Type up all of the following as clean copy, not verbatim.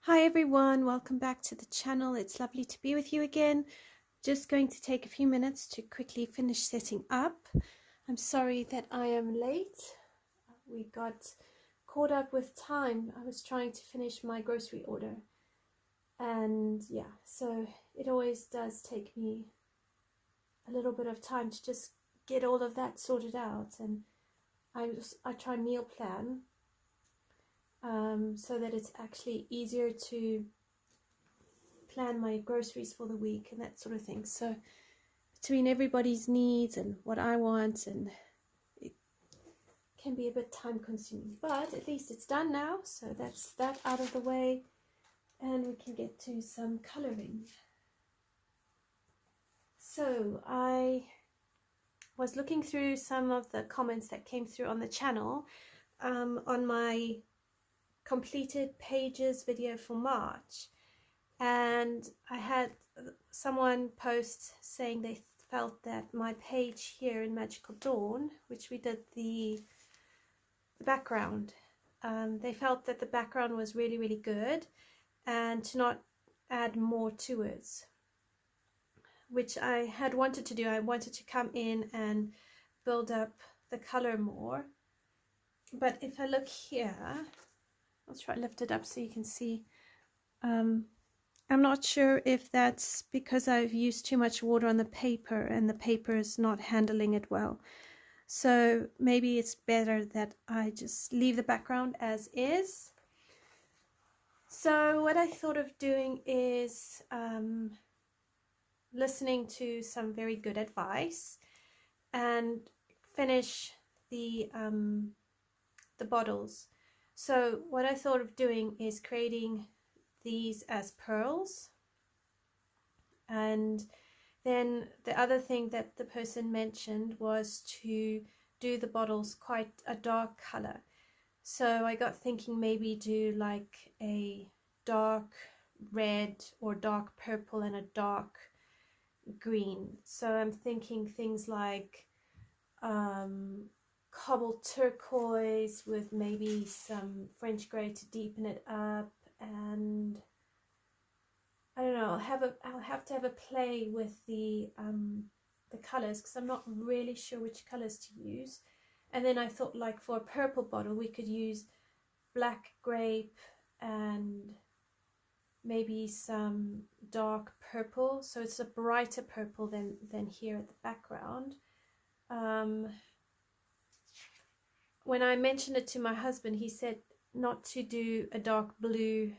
Hi everyone, welcome back to the channel. It's lovely to be with you again. Just going to take a few minutes to quickly finish setting up. I'm sorry that I am late. We got caught up with time. I was trying to finish my grocery order. And yeah, so it always does take me a little bit of time to just get all of that sorted out. And I try meal plan. So that it's actually easier to plan my groceries for the week and that sort of thing. So between everybody's needs and what I want, and it can be a bit time consuming, but at least it's done now. So that's that out of the way, and we can get to some coloring. So I was looking through some of the comments that came through on the channel on my completed pages video for March, and I had someone post saying they felt that my page here in Magical Dawn, which we did the background, they felt that the background was really good and to not add more to it, which I had wanted to do. I wanted to come in and build up the color more, but if I look here, I'll try to lift it up so you can see. I'm not sure if that's because I've used too much water on the paper and the paper is not handling it well. So maybe it's better that I just leave the background as is. So what I thought of doing is listening to some very good advice and finish the bottles. So what I thought of doing is creating these as pearls, and then the other thing that the person mentioned was to do the bottles quite a dark color. So I got thinking maybe do like a dark red or dark purple and a dark green. So I'm thinking things like cobalt turquoise with maybe some French grey to deepen it up, and I don't know, I'll have to have a play with the colors, because I'm not really sure which colors to use. And then I thought, like, for a purple bottle we could use black grape and maybe some dark purple, so it's a brighter purple than here at the background. When I mentioned it to my husband, he said not to do a dark blue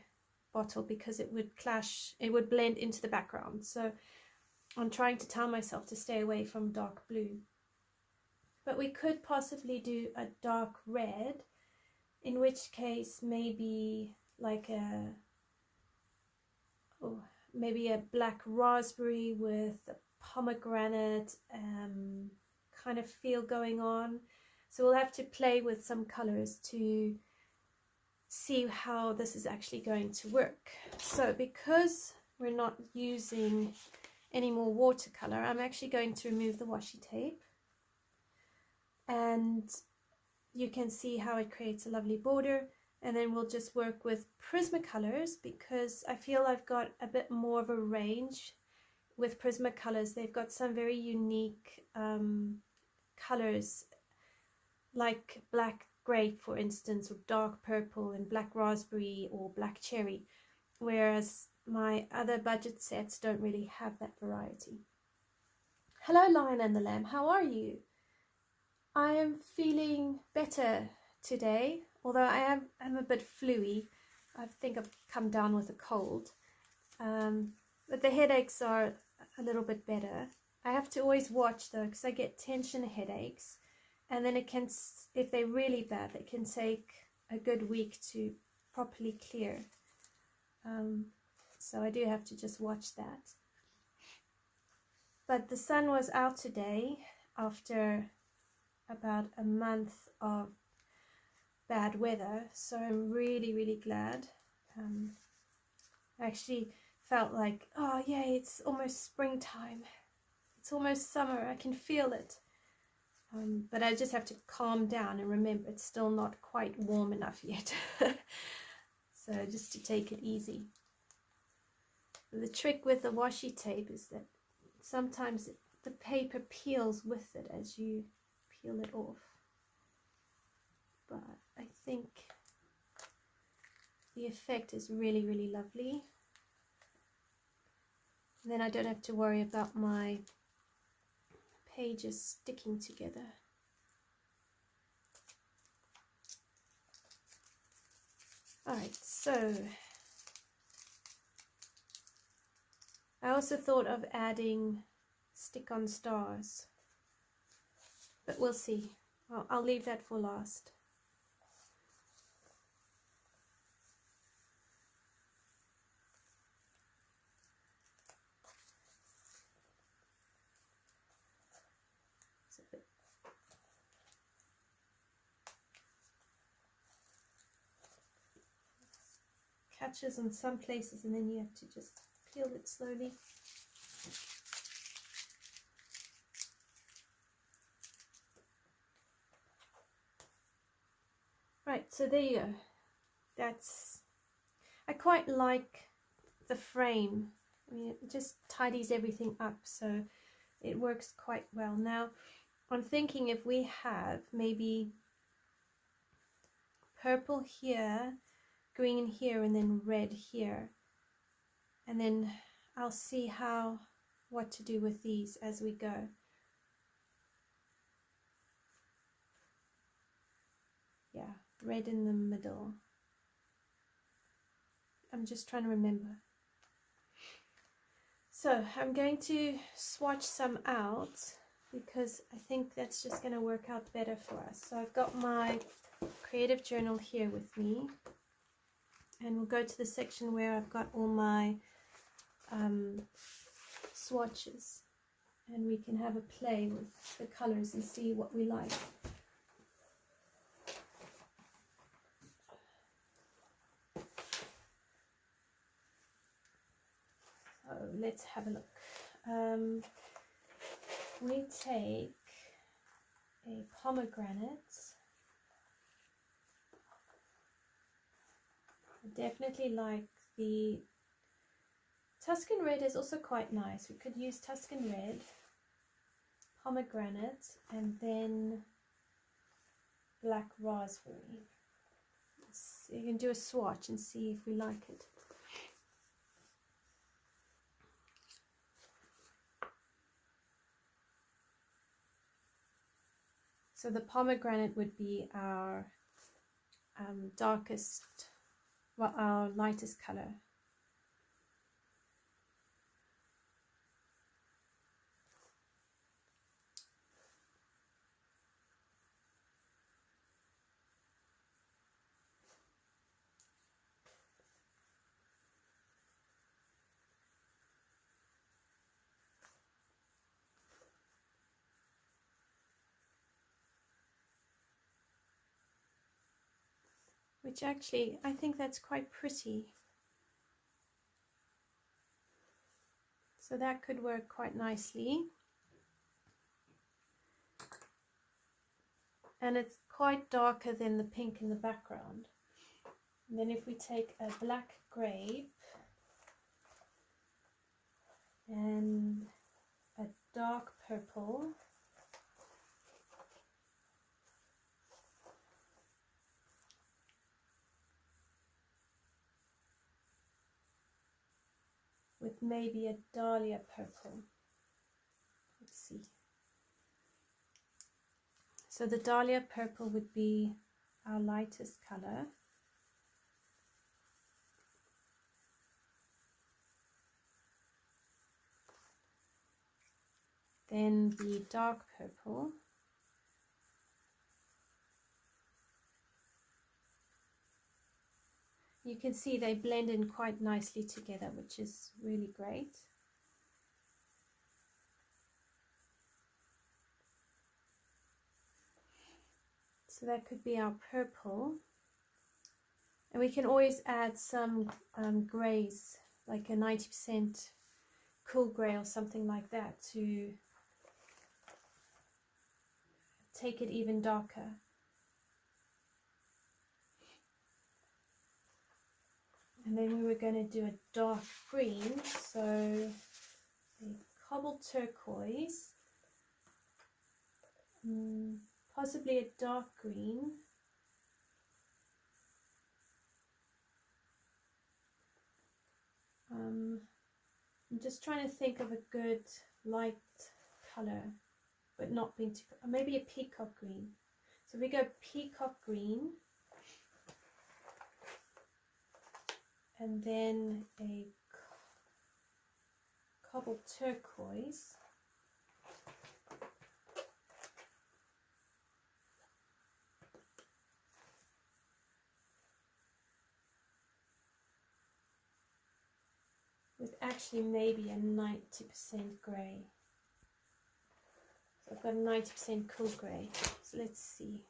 bottle because it would clash, it would blend into the background. So I'm trying to tell myself to stay away from dark blue. But we could possibly do a dark red, in which case maybe like maybe a black raspberry with a pomegranate kind of feel going on. So we'll have to play with some colors to see how this is actually going to work. So because we're not using any more watercolor, I'm actually going to remove the washi tape, and you can see how it creates a lovely border. And then we'll just work with Prismacolors, because I feel I've got a bit more of a range with Prismacolors. They've got some very unique colors, like black grape, for instance, or dark purple and black raspberry or black cherry, whereas my other budget sets don't really have that variety. Hello Lion and the Lamb, how are you? I am feeling better today, although I'm a bit fluey. I think I've come down with a cold, but the headaches are a little bit better. I have to always watch though, because I get tension headaches, and then it can, if they're really bad, it can take a good week to properly clear. So I do have to just watch that. But the sun was out today after about a month of bad weather, so I'm really glad. I actually felt like, oh yay, it's almost springtime. It's almost summer, I can feel it. But I just have to calm down and remember it's still not quite warm enough yet. So just to take it easy. The trick with the washi tape is that sometimes the paper peels with it as you peel it off. But I think the effect is really, really lovely. And then I don't have to worry about my pages sticking together. Alright, so I also thought of adding stick-on stars, but we'll see. I'll leave that for last. Catches in some places and then you have to just peel it slowly. Right, so there you go. I quite like the frame. I mean, it just tidies everything up, so it works quite well. Now, I'm thinking if we have maybe purple here, green here, and then red here, and then I'll see what to do with these as we go. Yeah, red in the middle. I'm just trying to remember. So I'm going to swatch some out because I think that's just going to work out better for us. So I've got my creative journal here with me, and we'll go to the section where I've got all my swatches, and we can have a play with the colors and see what we like. So let's have a look. We take a pomegranate. I definitely like the Tuscan Red is also quite nice. We could use Tuscan Red, pomegranate, and then black raspberry. So you can do a swatch and see if we like it. So the pomegranate would be our darkest, well, our lightest color. Which actually, I think that's quite pretty. So that could work quite nicely. And it's quite darker than the pink in the background. And then if we take a black grape and a dark purple, with maybe a Dahlia purple. Let's see. So the Dahlia purple would be our lightest color. Then the dark purple. You can see they blend in quite nicely together, which is really great. So that could be our purple. And we can always add some grays, like a 90% cool gray or something like that, to take it even darker. And then we were going to do a dark green, so a cobalt turquoise, possibly a dark green, I'm just trying to think of a good light color, but not being too, maybe a peacock green. So we go peacock green, and then a cobalt turquoise, with actually maybe a 90% grey. So I've got a 90% cool grey. So let's see.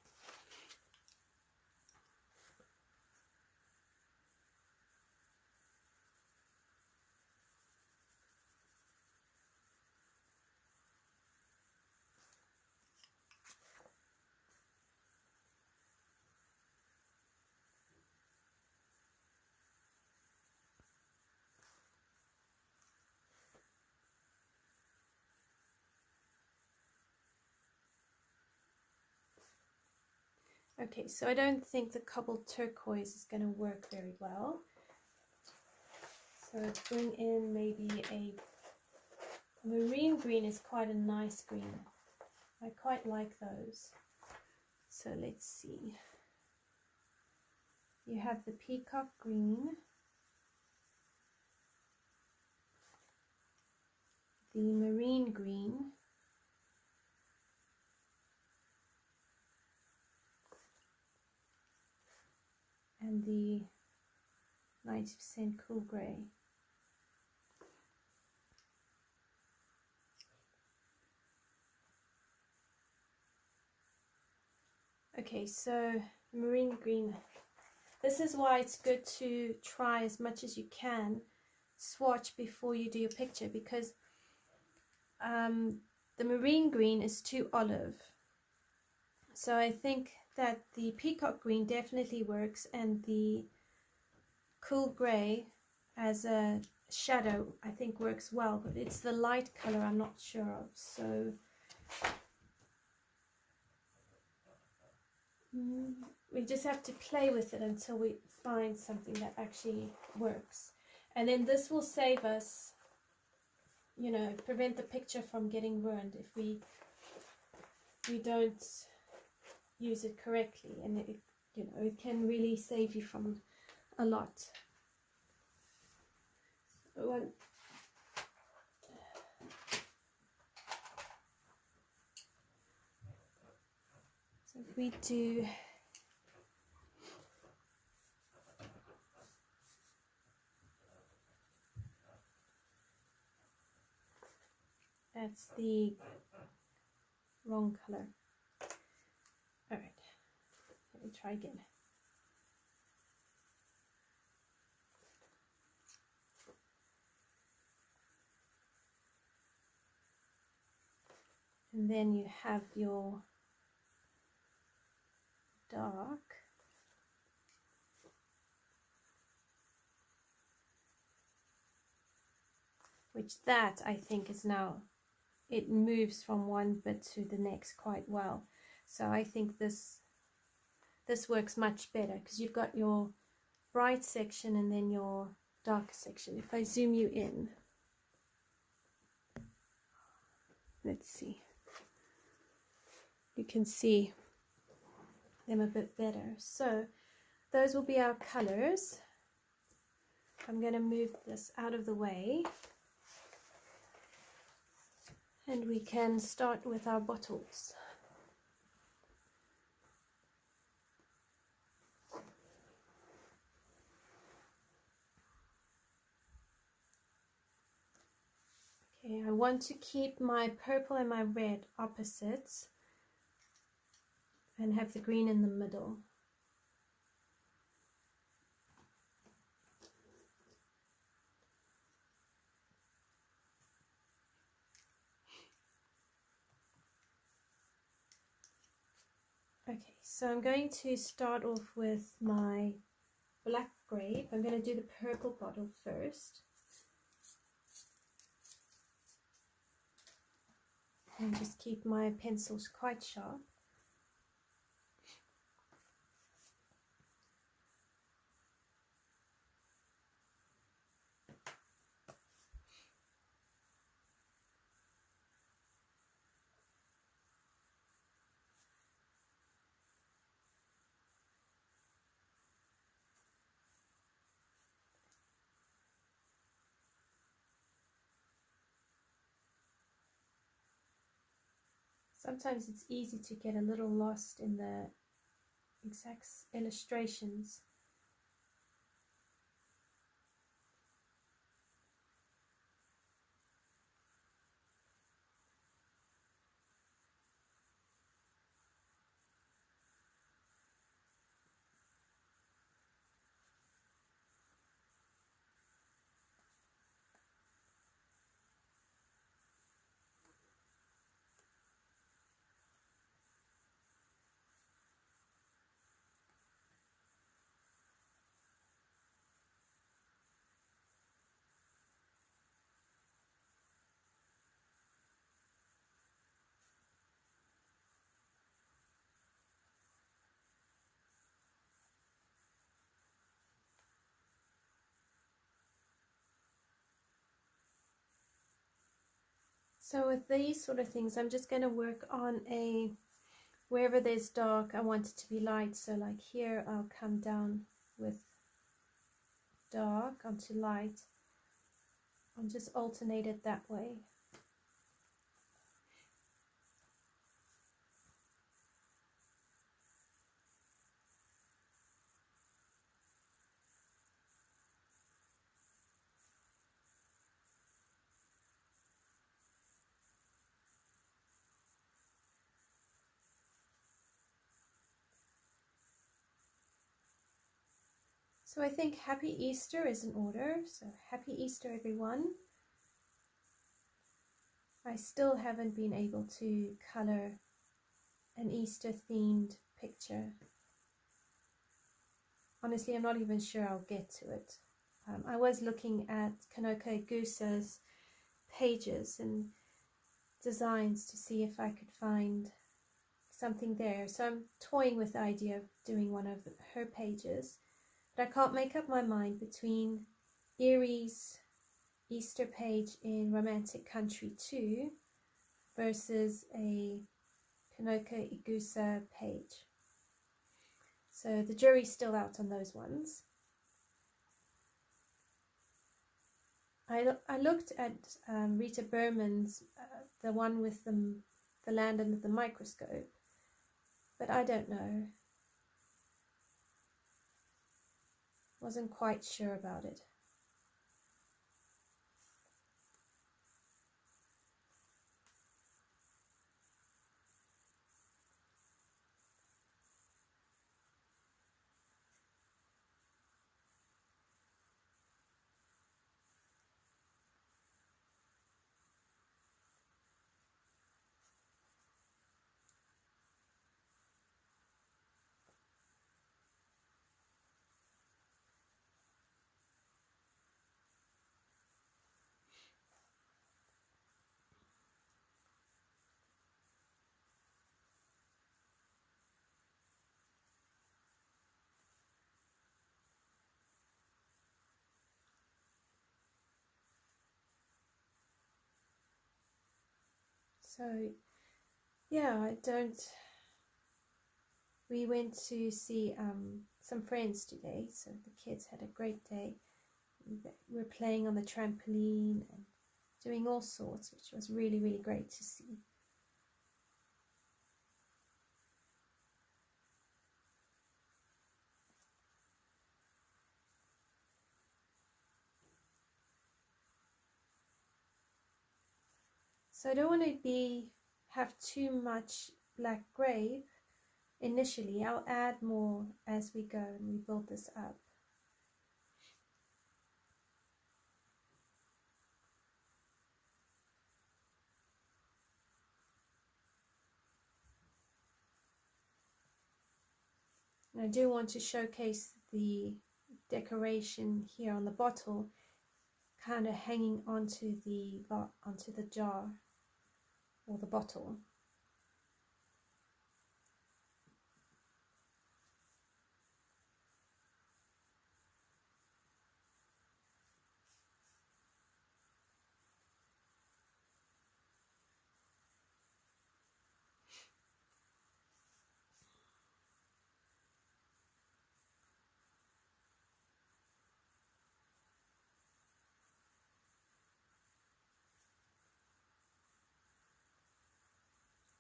Okay, so I don't think the cobalt turquoise is going to work very well. So bring in maybe a marine green is quite a nice green. I quite like those. So let's see. You have the peacock green, the marine green, and the 90% cool grey. Okay, so marine green. This is why it's good to try as much as you can swatch before you do your picture, because the marine green is too olive. So I think that the peacock green definitely works, and the cool grey as a shadow I think works well, but it's the light color I'm not sure of. So we just have to play with it until we find something that actually works. And then this will save us, you know, prevent the picture from getting ruined if we don't use it correctly. And it, you know, it can really save you from a lot. So if we do that's the wrong color. All right, let me try again. And then you have your dark, which that I think is now, it moves from one bit to the next quite well. So I think this works much better, because you've got your bright section and then your darker section. If I zoom you in, let's see, you can see them a bit better. So those will be our colors. I'm going to move this out of the way, and we can start with our bottles. Okay, I want to keep my purple and my red opposites and have the green in the middle. Okay, so I'm going to start off with my black grape. I'm going to do the purple bottle first. And just keep my pencils quite sharp. Sometimes it's easy to get a little lost in the exact illustrations. So with these sort of things, I'm just going to work on wherever there's dark, I want it to be light. So like here, I'll come down with dark onto light. I'll just alternate it that way. So I think Happy Easter is in order. So Happy Easter, everyone. I still haven't been able to color an Easter themed picture. Honestly, I'm not even sure I'll get to it. I was looking at Kanoko Igusa's pages and designs to see if I could find something there. So I'm toying with the idea of doing one of her pages. But I can't make up my mind between Erie's Easter page in Romantic Country 2 versus a Kanoko Igusa page. So the jury's still out on those ones. I looked at Rita Berman's, the one with the land under the microscope, but I don't know. Wasn't quite sure about it. So yeah, we went to see some friends today, so the kids had a great day. We were playing on the trampoline and doing all sorts, which was really, really great to see. So I don't want to have too much black grape initially. I'll add more as we go and we build this up. And I do want to showcase the decoration here on the bottle kind of hanging onto the jar or the bottle.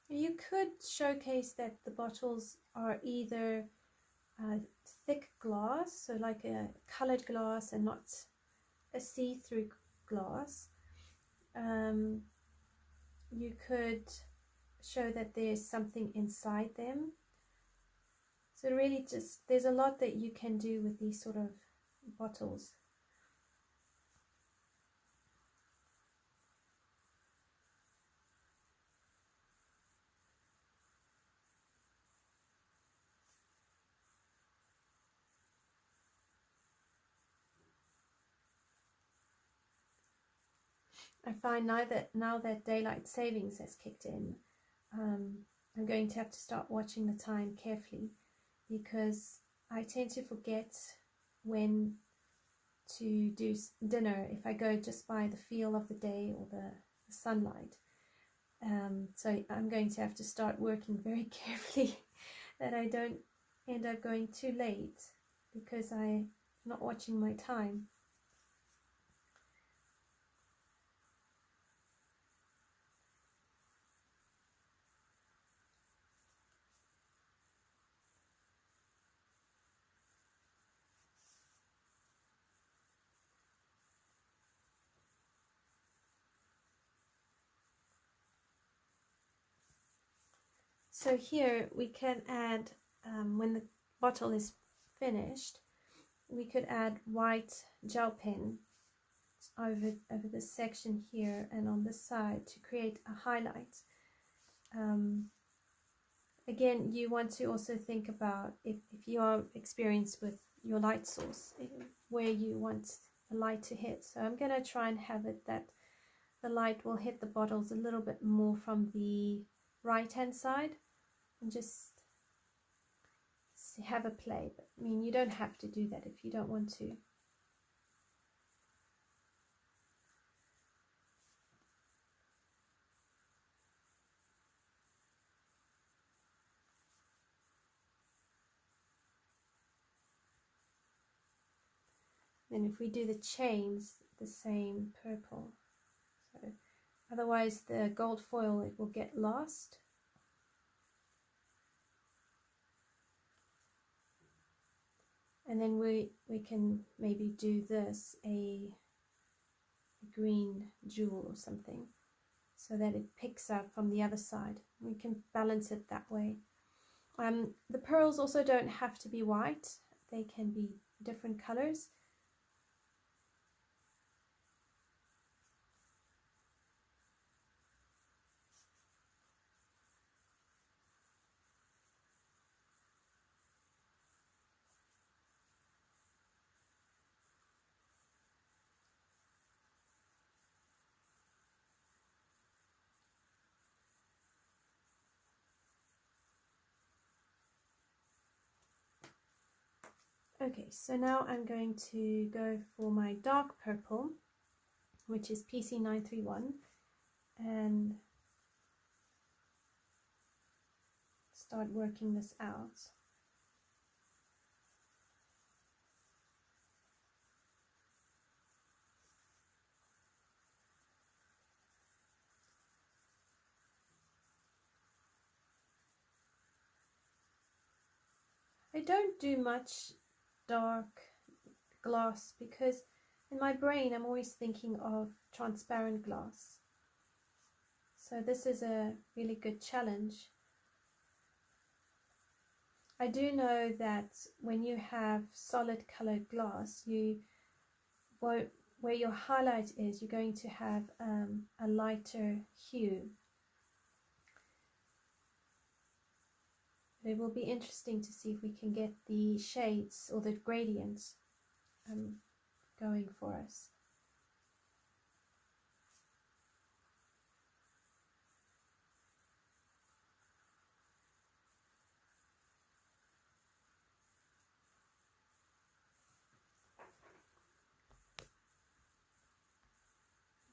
You could showcase that the bottles are either thick glass, so like a colored glass and not a see-through glass. You could show that there's something inside them. So really just, there's a lot that you can do with these sort of bottles. I find now that daylight savings has kicked in, I'm going to have to start watching the time carefully, because I tend to forget when to do dinner if I go just by the feel of the day or the sunlight. So I'm going to have to start working very carefully that I don't end up going too late because I'm not watching my time. So here we can add, when the bottle is finished, we could add white gel pen over this section here and on this side to create a highlight. Again, you want to also think about if you are experienced with your light source, where you want the light to hit. So I'm going to try and have it that the light will hit the bottles a little bit more from the right hand side, and just have a play. But I mean, you don't have to do that if you don't want to. Then if we do the chains, the same purple. So otherwise the gold foil, it will get lost. And then we can maybe do this, a green jewel or something, so that it picks up from the other side. We can balance it that way. The pearls also don't have to be white. They can be different colors. Okay, so now I'm going to go for my dark purple, which is PC931, and start working this out. I don't do much dark glass because in my brain I'm always thinking of transparent glass. So this is a really good challenge. I do know that when you have solid colored glass, where your highlight is, you're going to have a lighter hue. It will be interesting to see if we can get the shades or the gradients going for us.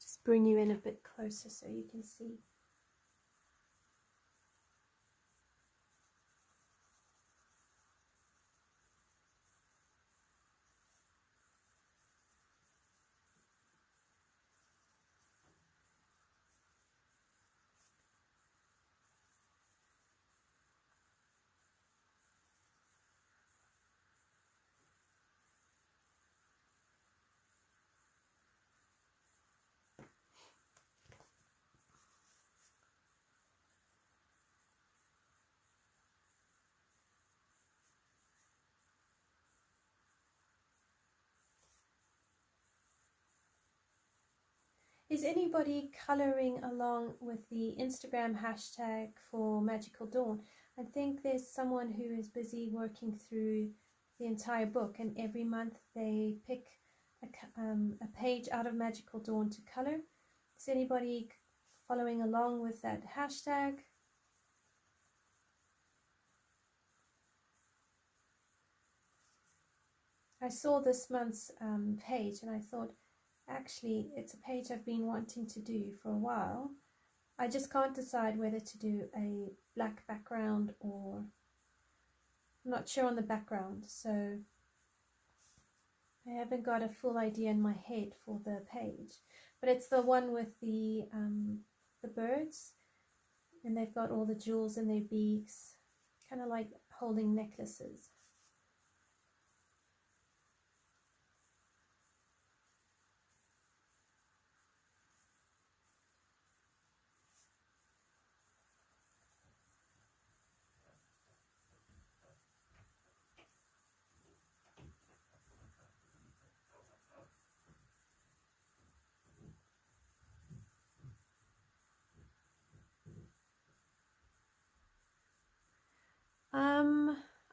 Just bring you in a bit closer so you can see. Is anybody coloring along with the Instagram hashtag for Magical Dawn? I think there's someone who is busy working through the entire book, and every month they pick a page out of Magical Dawn to color. Is anybody following along with that hashtag? I saw this month's page and I thought, actually, it's a page I've been wanting to do for a while. I just can't decide whether to do a black background or I'm not sure on the background, so I haven't got a full idea in my head for the page. But it's the one with the birds, and they've got all the jewels in their beaks, kind of like holding necklaces.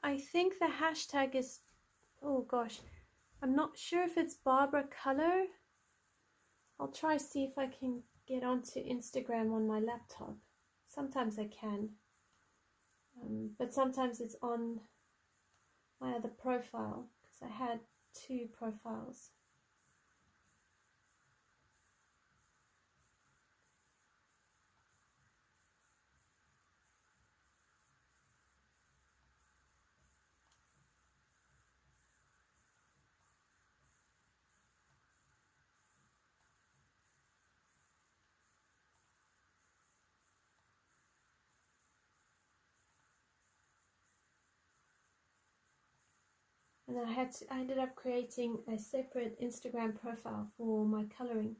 I think the hashtag is, oh gosh, I'm not sure if it's Barbara Color. I'll try see if I can get onto Instagram on my laptop. Sometimes I can, but sometimes it's on my other profile because I had two profiles. And I ended up creating a separate Instagram profile for my coloring.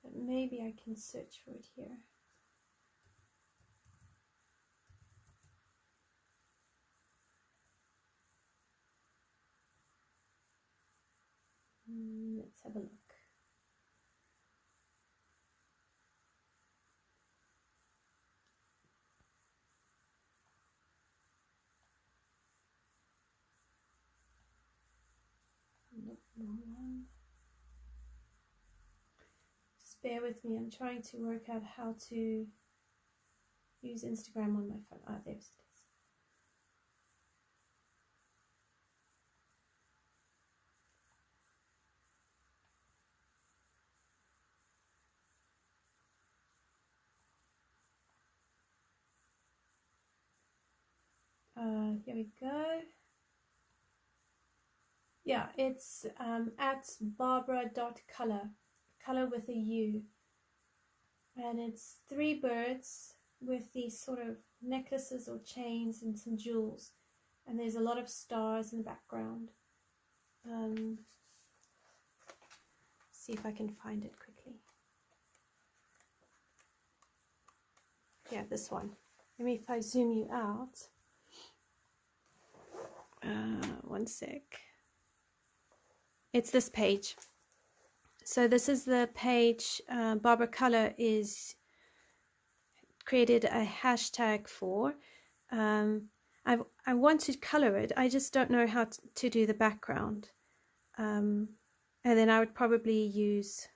But maybe I can search for it here. Let's have a look. Nope, wrong one. Just bear with me. I'm trying to work out how to use Instagram on my phone. Ah, there it is. Here we go. Yeah, it's at barbara.color, color with a U. And it's 3 birds with these sort of necklaces or chains and some jewels. And there's a lot of stars in the background. See if I can find it quickly. Yeah, this one. Maybe if I zoom you out. One sec. It's this page. So this is the page Barbara Color is created a hashtag for. I want to color it, I just don't know how to do the background. And then I would probably use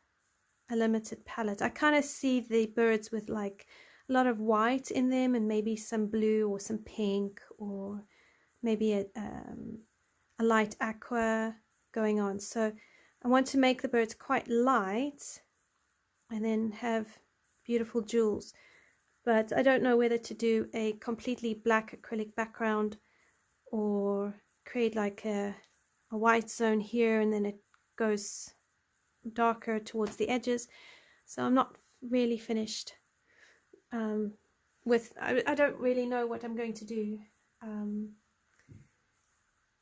a limited palette. I kind of see the birds with like a lot of white in them and maybe some blue or some pink or maybe a light aqua going on. So I want to make the birds quite light and then have beautiful jewels. But I don't know whether to do a completely black acrylic background or create like a white zone here and then it goes darker towards the edges. So I'm not really finished with, I don't really know what I'm going to do.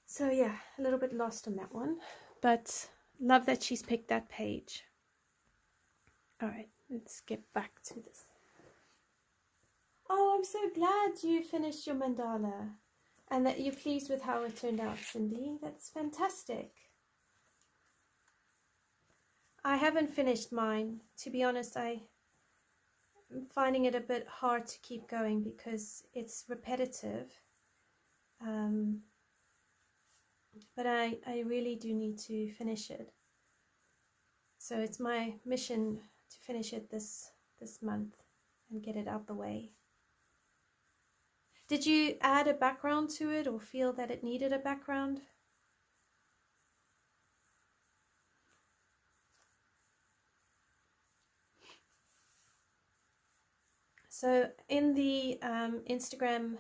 So yeah, a little bit lost on that one, but love that she's picked that page. All right, let's get back to this. Oh, I'm so glad you finished your mandala and that you're pleased with how it turned out, Cindy. That's fantastic. I haven't finished mine. To be honest, I'm finding it a bit hard to keep going because it's repetitive. But I really do need to finish it. So it's my mission to finish it this month and get it out the way. Did you add a background to it or feel that it needed a background? So in the Instagram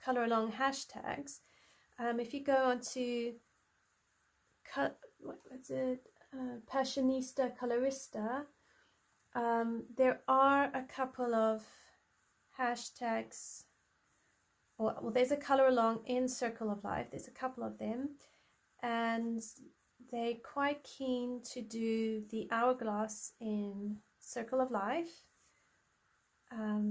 color along hashtags, if you go onto Passionista Colorista, there are a couple of hashtags. Well, there's a color along in Circle of Life. There's a couple of them, and they're quite keen to do the hourglass in Circle of Life.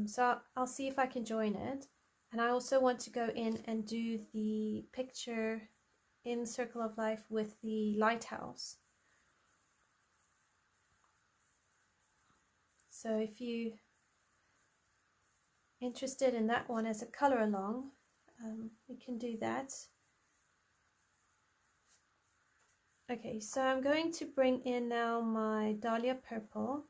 So I'll see if I can join it. And I also want to go in and do the picture in Circle of Life with the lighthouse. So if you interested in that one as a color along, we can do that. Okay, so I'm going to bring in now my Dahlia purple.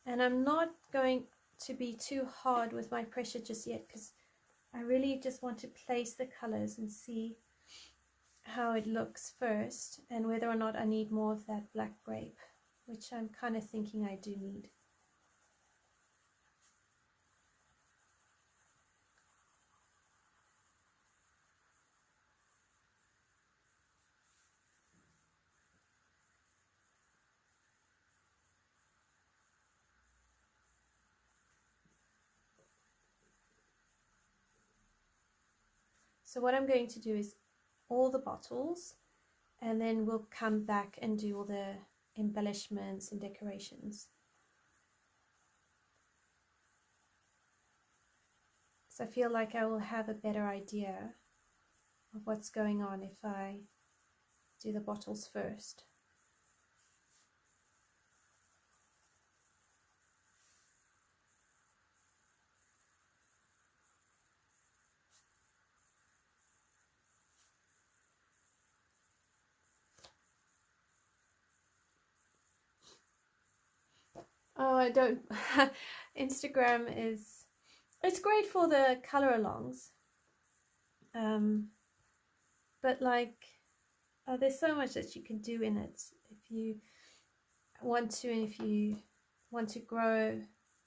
And I'm not going to be too hard with my pressure just yet because I really just want to place the colors and see how it looks first and whether or not I need more of that black grape, which I'm kind of thinking I do need. So what I'm going to do is all the bottles, and then we'll come back and do all the embellishments and decorations. So I feel like I will have a better idea of what's going on if I do the bottles first. Oh, I don't. Instagram is, it's great for the color alongs. But like, there's so much that you can do in it if you want to, and if you want to grow,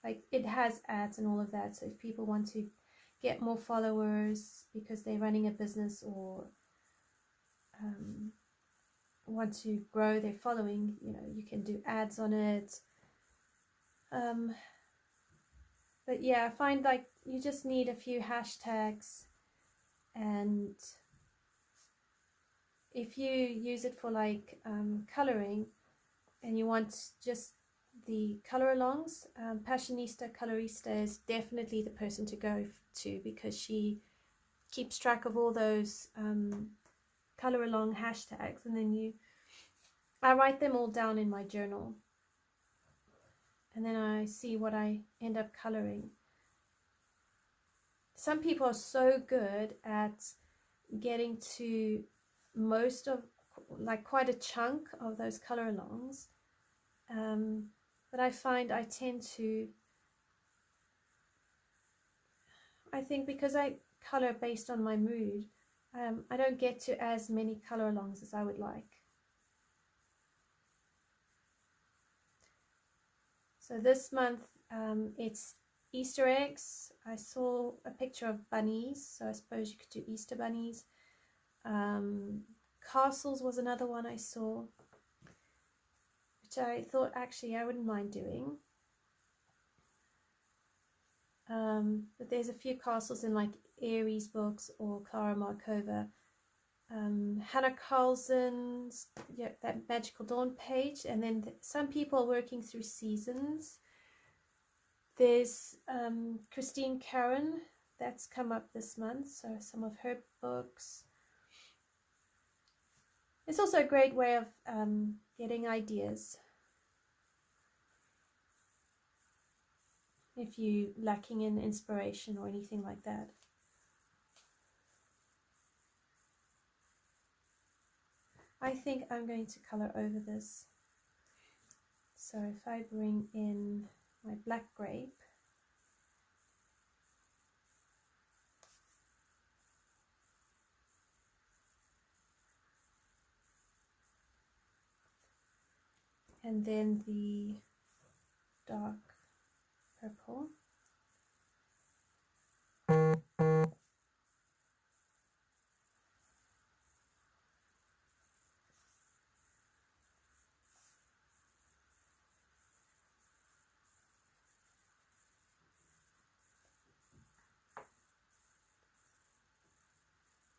like it has ads and all of that. So if people want to get more followers because they're running a business or want to grow their following, you know, you can do ads on it. But yeah, I find like you just need a few hashtags, and if you use it for like coloring and you want just the color alongs. Passionista Colorista is definitely the person to go to, because she keeps track of all those color along hashtags, and then I write them all down in my journal, and then I see what I end up coloring. Some people are so good at getting to most of, like, quite a chunk of those color alongs, but I find I tend to, I think because I color based on my mood, I don't get to as many color alongs as I would like. So this month it's Easter eggs. I saw a picture of bunnies, so I suppose you could do Easter bunnies. Castles was another one I saw, which I thought actually I wouldn't mind doing. But there's a few castles in like Aries books or Clara Markova. Hanna Karlzon's, yeah, that Magical Dawn page, and then some people working through seasons. There's Christine Karen, that's come up this month, so some of her books. It's also a great way of getting ideas if you're lacking in inspiration or anything like that. I think I'm going to color over this. So if I bring in my black grape, and then the dark purple,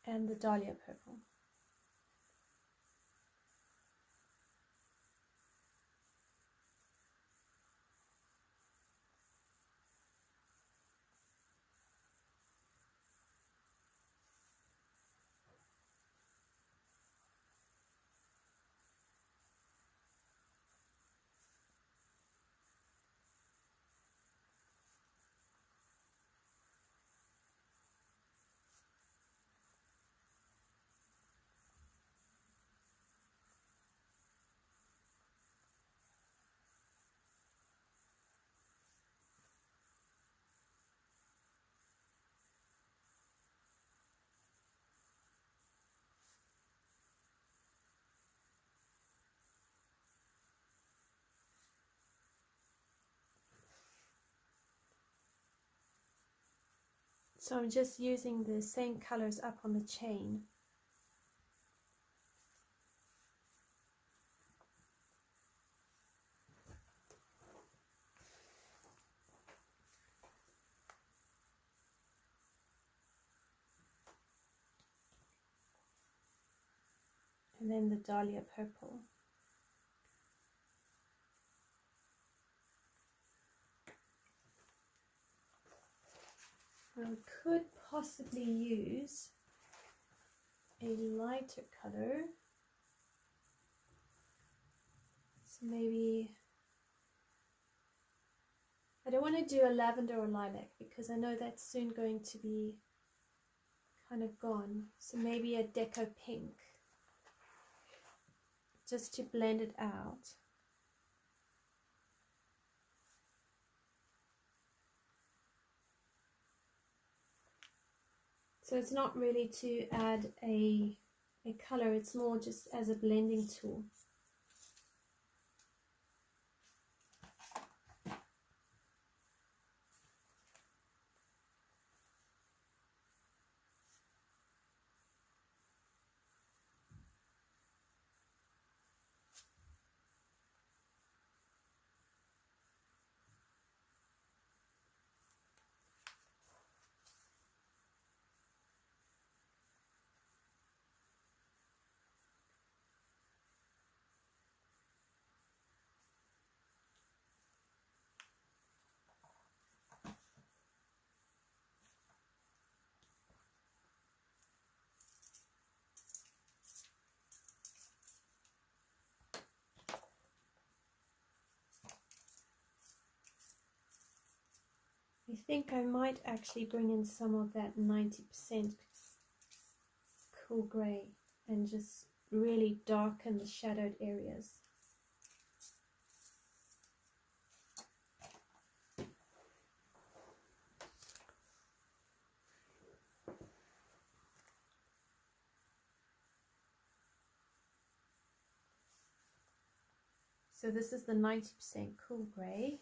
and the Dahlia purple. So I'm just using the same colors up on the chain. And then the Dahlia purple. I could possibly use a lighter color. So maybe, I don't want to do a lavender or lilac because I know that's soon going to be kind of gone. So maybe a Deco pink, just to blend it out. So it's not really to add a color, it's more just as a blending tool. I think I might actually bring in some of that 90% cool grey and just really darken the shadowed areas. So this is the 90% cool grey.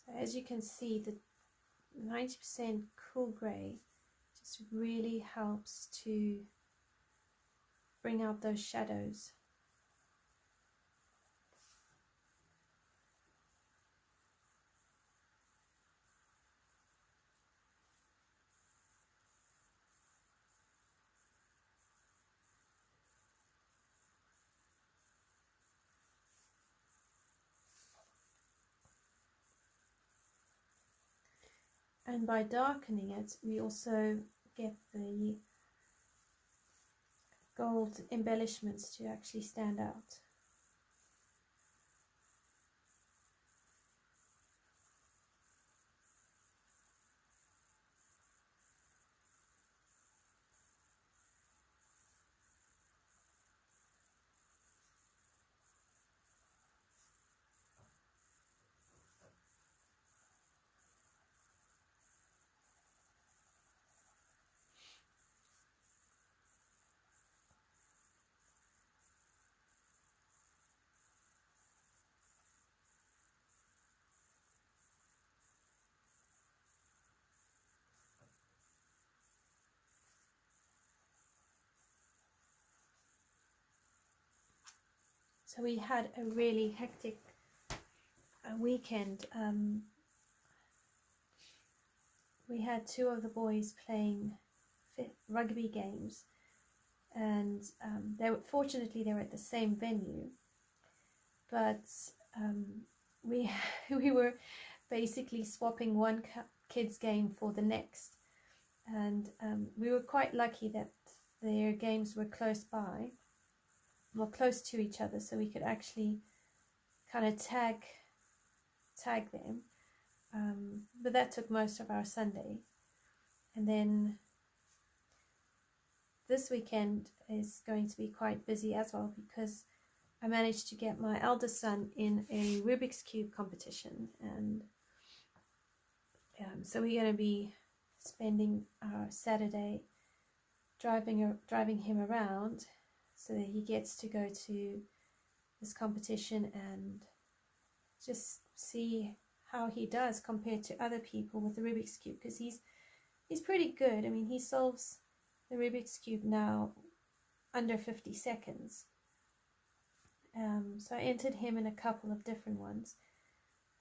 So as you can see, the 90% cool grey just really helps to bring out those shadows. And by darkening it, we also get the gold embellishments to actually stand out. So we had a really hectic weekend. We had two of the boys playing rugby games, and fortunately they were at the same venue, but we we were basically swapping one kid's game for the next, and we were quite lucky that their games were close by, well, close to each other, so we could actually kind of tag them, but that took most of our Sunday. And then this weekend is going to be quite busy as well, because I managed to get my eldest son in a Rubik's Cube competition, and so we're going to be spending our Saturday driving him around so that he gets to go to this competition and just see how he does compared to other people with the Rubik's Cube, because he's pretty good. I mean, he solves the Rubik's Cube now under 50 seconds. So I entered him in a couple of different ones.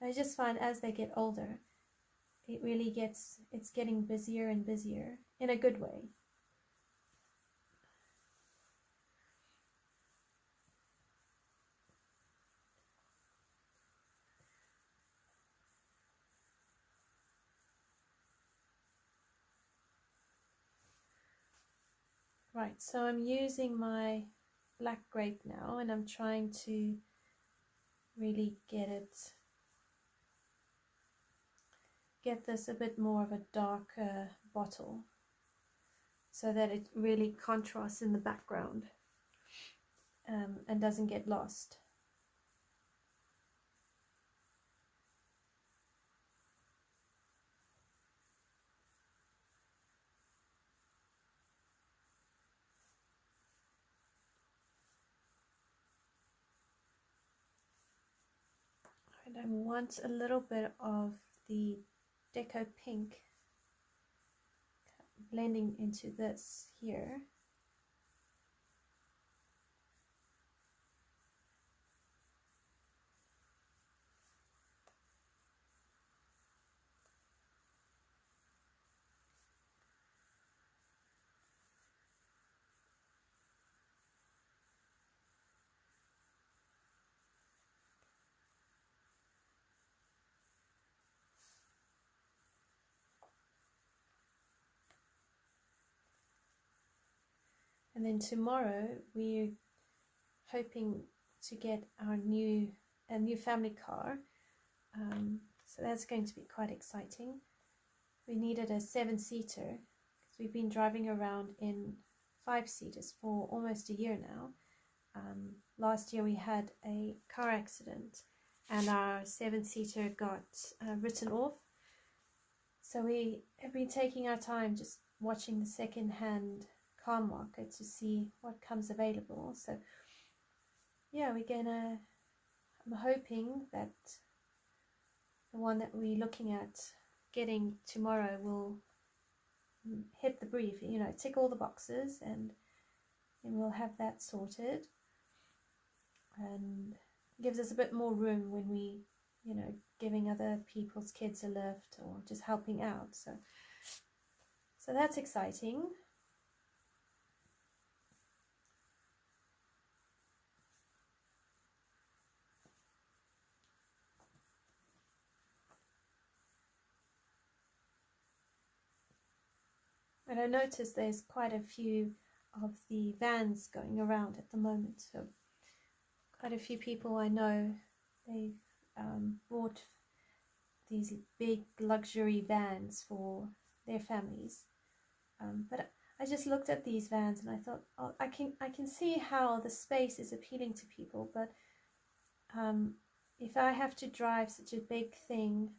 I just find as they get older, it's getting busier and busier in a good way. Right, so I'm using my black grape now, and I'm trying to really get this a bit more of a darker bottle so that it really contrasts in the background and doesn't get lost. And I want a little bit of the Deco pink blending into this here. And then tomorrow we're hoping to get a new family car. So that's going to be quite exciting. We needed a 7-seater because we've been driving around in 5-seaters for almost a year now. Last year we had a car accident and our 7-seater got written off. So we have been taking our time just watching the second-hand car market to see what comes available. So yeah, I'm hoping that the one that we're looking at getting tomorrow will hit the brief, you know, tick all the boxes, and we'll have that sorted, and gives us a bit more room when we, you know, giving other people's kids a lift or just helping out. So that's exciting. And I noticed there's quite a few of the vans going around at the moment. So quite a few people I know, they've bought these big luxury vans for their families. But I just looked at these vans and I thought, oh, I can see how the space is appealing to people, but if I have to drive such a big thing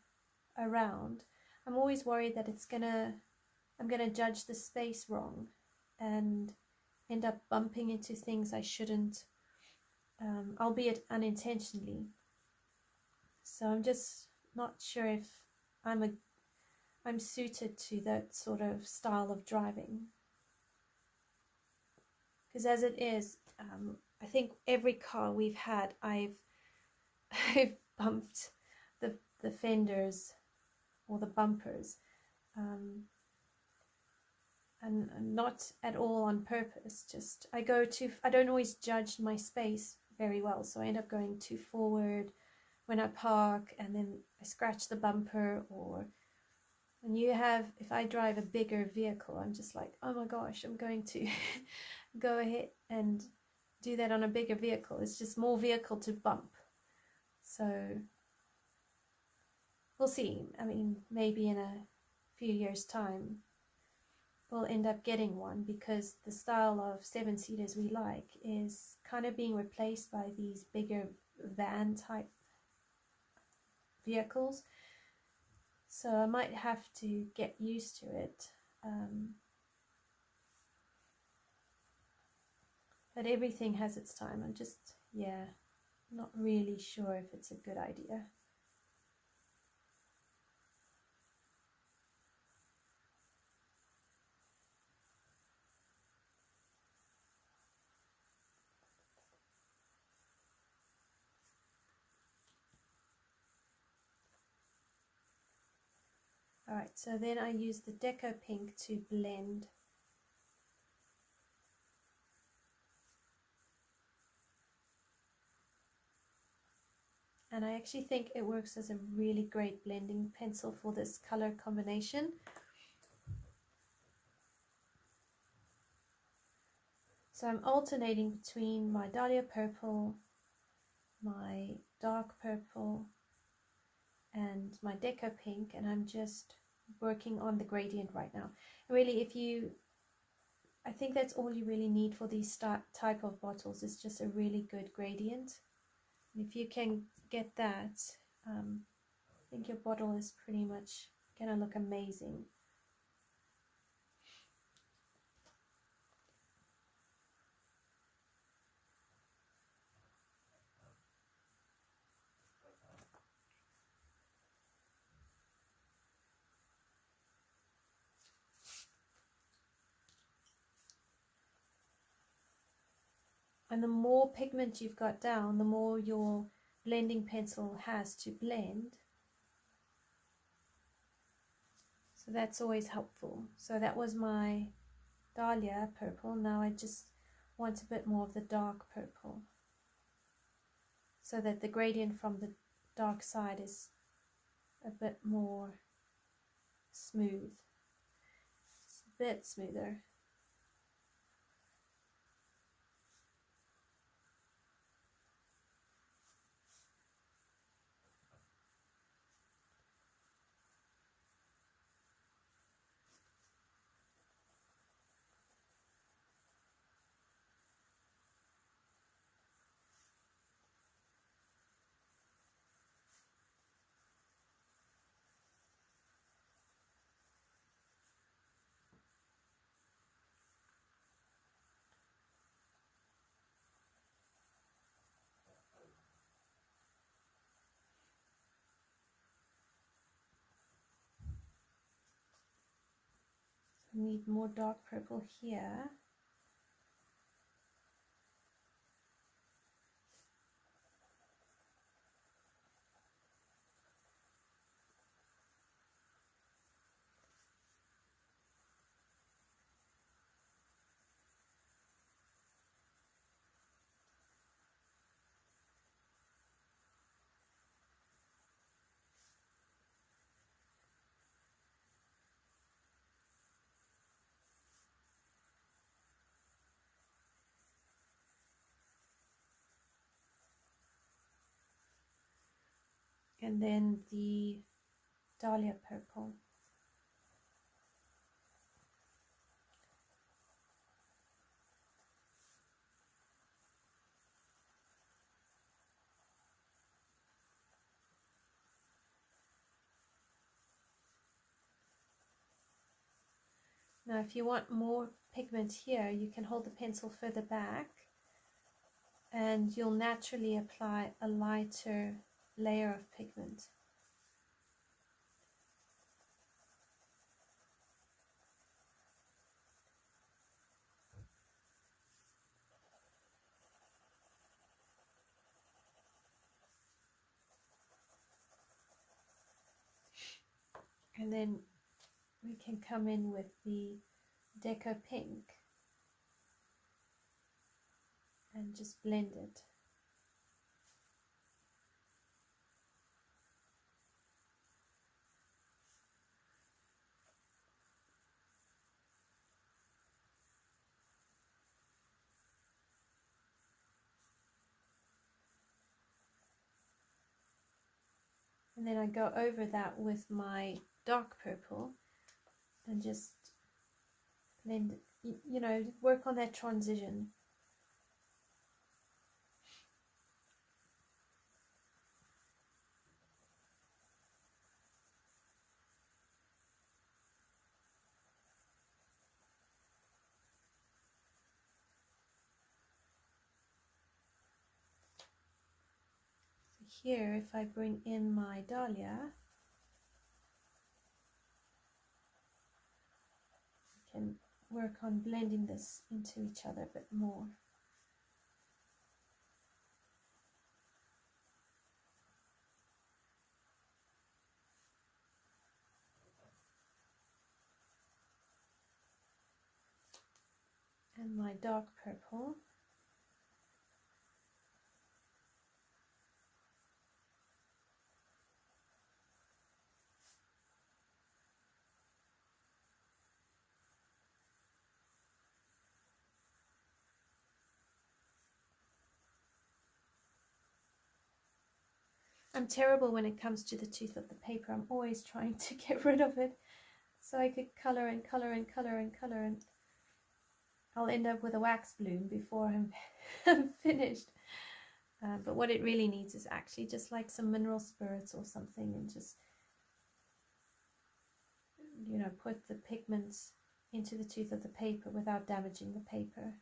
around, I'm always worried that I'm gonna judge the space wrong and end up bumping into things I shouldn't, albeit unintentionally. So I'm just not sure if I'm suited to that sort of style of driving. Because as it is, I think every car we've had, I've bumped the fenders or the bumpers. And not at all on purpose, just I don't always judge my space very well, so I end up going too forward when I park, and then I scratch the bumper. Or when if I drive a bigger vehicle, I'm just like, oh my gosh, I'm going to go ahead and do that on a bigger vehicle. It's just more vehicle to bump. So we'll see. I mean, maybe in a few years' time we'll end up getting one, because the style of seven-seaters we like is kind of being replaced by these bigger van type vehicles. So I might have to get used to it. But everything has its time. I'm just, yeah, not really sure if it's a good idea. Alright, so then I use the Deco pink to blend. And I actually think it works as a really great blending pencil for this color combination. So I'm alternating between my Dahlia purple, my dark purple, and my Deco pink, and I'm just working on the gradient right now. Really, I think that's all you really need for these type of bottles, is just a really good gradient. And if you can get that, I think your bottle is pretty much gonna look amazing. And the more pigment you've got down, the more your blending pencil has to blend. So that's always helpful. So that was my Dahlia purple. Now I just want a bit more of the dark purple, so that the gradient from the dark side is a bit more smooth. It's a bit smoother. I need more dark purple here. And then the Dahlia purple. Now if you want more pigment here, you can hold the pencil further back and you'll naturally apply a lighter layer of pigment. And then we can come in with the Deco pink and just blend it. And then I go over that with my dark purple and just And then, you know, work on that transition. Here, if I bring in my Dahlia, I can work on blending this into each other a bit more. And my dark purple. I'm terrible when it comes to the tooth of the paper. I'm always trying to get rid of it so I could color and color and color and color, and I'll end up with a wax bloom before I'm finished. But what it really needs is actually just like some mineral spirits or something, and just, you know, put the pigments into the tooth of the paper without damaging the paper.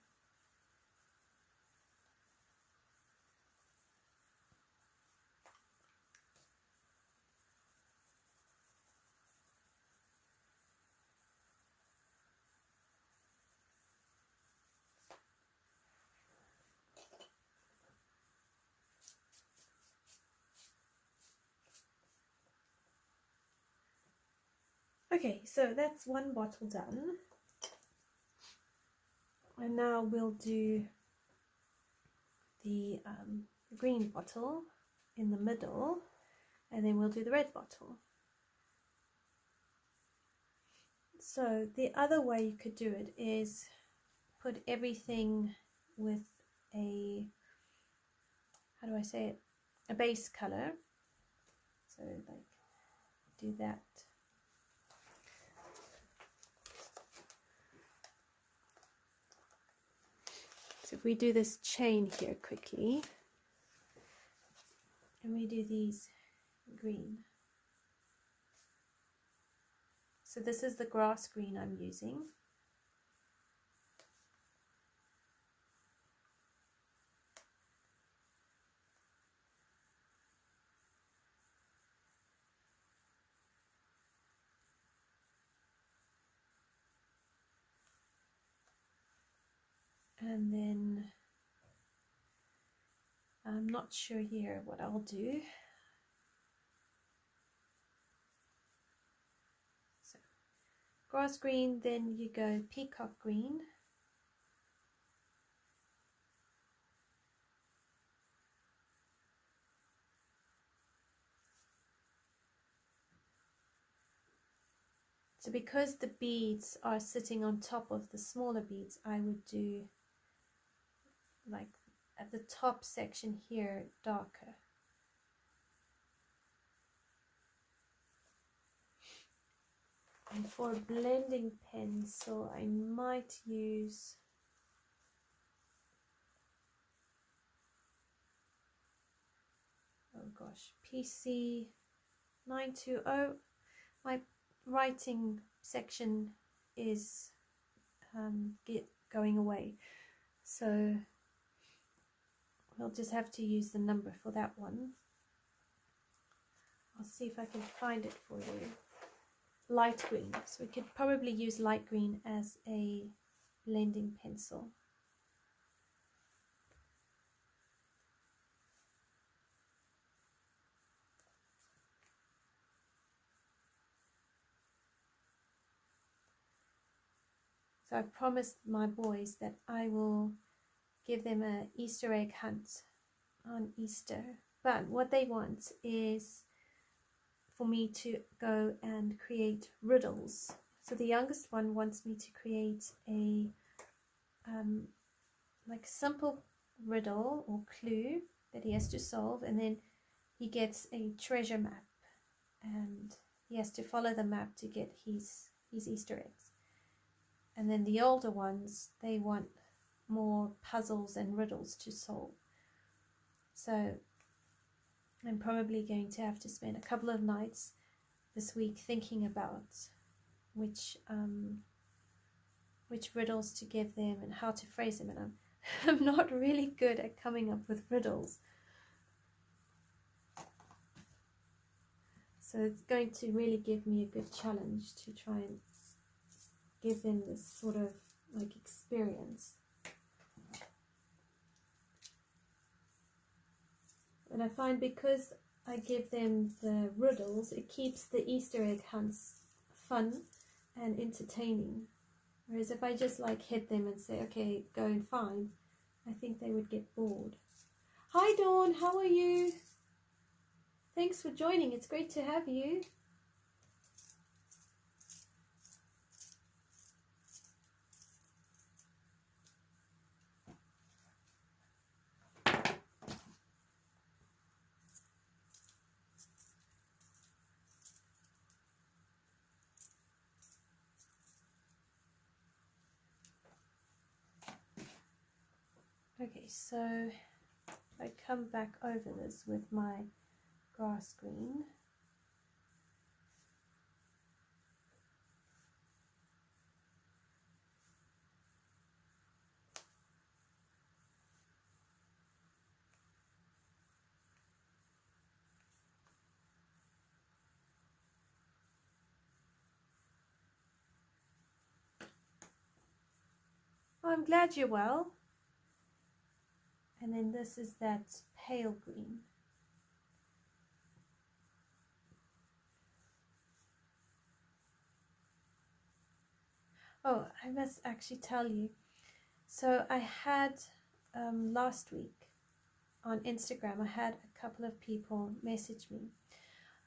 Okay, so that's one bottle done. And now we'll do the green bottle in the middle, and then we'll do the red bottle. So the other way you could do it is put everything with a, how do I say it, a base color. So like do that. So if we do this chain here quickly, and we do these green. So this is the grass green I'm using. And then I'm not sure here what I'll do. So grass green, then you go peacock green. So because the beads are sitting on top of the smaller beads, I would do like at the top section here darker. And for a blending pencil, I might use PC920. My writing section is going away, so we'll just have to use the number for that one. I'll see if I can find it for you. Light green, so we could probably use light green as a blending pencil. So I've promised my boys that I will give them an Easter egg hunt on Easter. But what they want is for me to go and create riddles. So the youngest one wants me to create a like simple riddle or clue that he has to solve, and then he gets a treasure map, and he has to follow the map to get his Easter eggs. And then the older ones, they want more puzzles and riddles to solve. So I'm probably going to have to spend a couple of nights this week thinking about which riddles to give them and how to phrase them. And I'm not really good at coming up with riddles. So it's going to really give me a good challenge to try and give them this sort of like experience. And I find because I give them the riddles, it keeps the Easter egg hunts fun and entertaining. Whereas if I just like hit them and say, okay, go and find, I think they would get bored. Hi Dawn, how are you? Thanks for joining, it's great to have you. Okay, so I come back over this with my grass green. Oh, I'm glad you're well. And then this is that pale green. Oh, I must actually tell you. So I had last week on Instagram, I had a couple of people message me.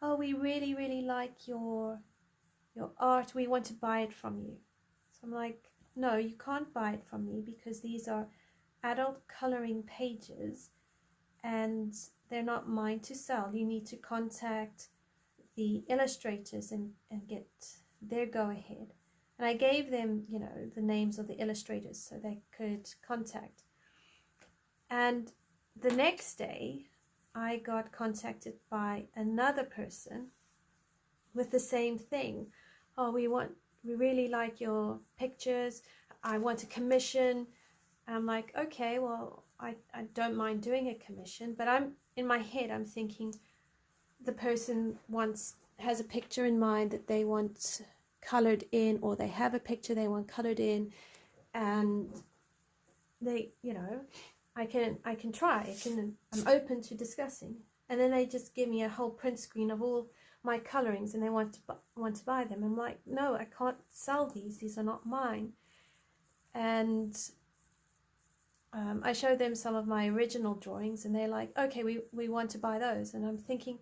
Oh, we really like your art. We want to buy it from you. So I'm like, no, you can't buy it from me because these are adult coloring pages and they're not mine to sell. You need to contact the illustrators and get their go ahead. And I gave them, you know, the names of the illustrators so they could contact. And the next day, I got contacted by another person with the same thing. Oh, we really like your pictures. I want a commission. I'm like, okay, well, I don't mind doing a commission, but in my head, I'm thinking the person has a picture in mind that they want colored in, or they have a picture they want colored in, and they, you know, I can try. I'm open to discussing. And then they just give me a whole print screen of all my colorings, and they want to buy them. I'm like, no, I can't sell these. These are not mine. And I showed them some of my original drawings, and they're like, okay, we want to buy those. And I'm thinking,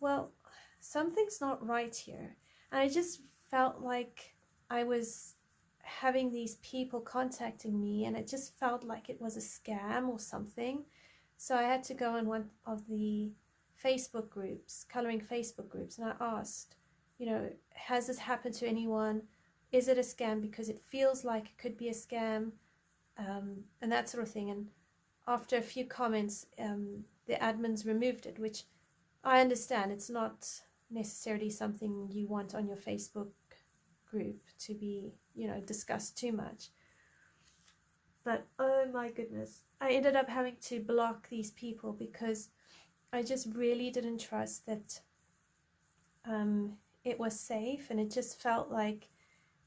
well, something's not right here. And I just felt like I was having these people contacting me, and it just felt like it was a scam or something. So I had to go on one of the Facebook groups, coloring Facebook groups, and I asked, you know, has this happened to anyone? Is it a scam? Because it feels like it could be a scam, and that sort of thing. And after a few comments, the admins removed it, which I understand. It's not necessarily something you want on your Facebook group to be, you know, discussed too much. But oh my goodness, I ended up having to block these people because I just really didn't trust that it was safe, and it just felt like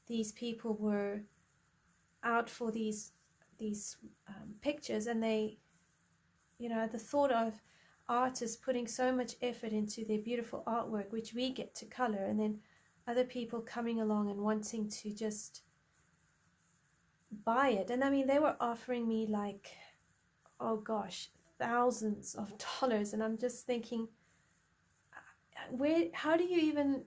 these people were out for these pictures, and they, you know, the thought of artists putting so much effort into their beautiful artwork, which we get to color, and then other people coming along and wanting to just buy it. And I mean, they were offering me like, oh gosh, thousands of dollars, and I'm just thinking, how do you even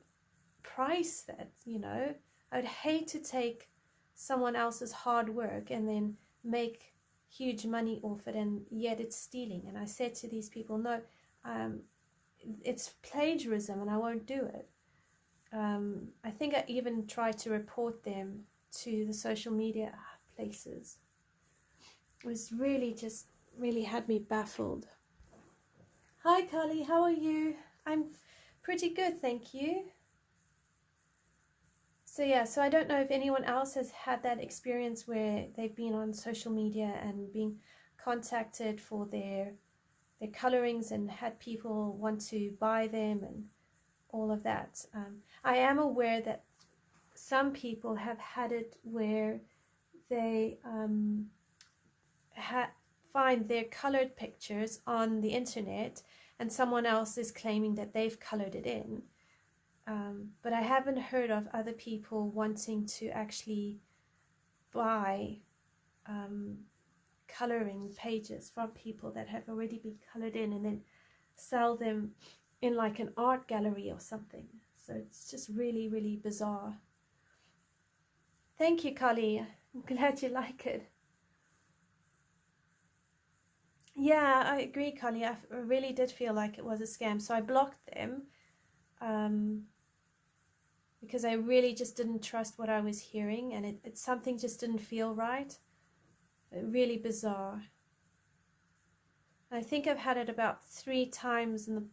price that? You know, I'd hate to take someone else's hard work and then make huge money off it, and yet it's stealing. And I said to these people, no, it's plagiarism, and I won't do it. I think I even tried to report them to the social media places. It was really just really had me baffled. Hi Carly, how are you? I'm pretty good, thank you. So yeah, so I don't know if anyone else has had that experience where they've been on social media and being contacted for their colorings and had people want to buy them and all of that. I am aware that some people have had it where they find their colored pictures on the internet and someone else is claiming that they've colored it in. But I haven't heard of other people wanting to actually buy coloring pages from people that have already been colored in and then sell them in like an art gallery or something. So it's just really, really bizarre. Thank you, Kali. I'm glad you like it. Yeah, I agree, Kali. I really did feel like it was a scam. So I blocked them because I really just didn't trust what I was hearing, and it something just didn't feel right. Really bizarre. I think I've had it about 3 times in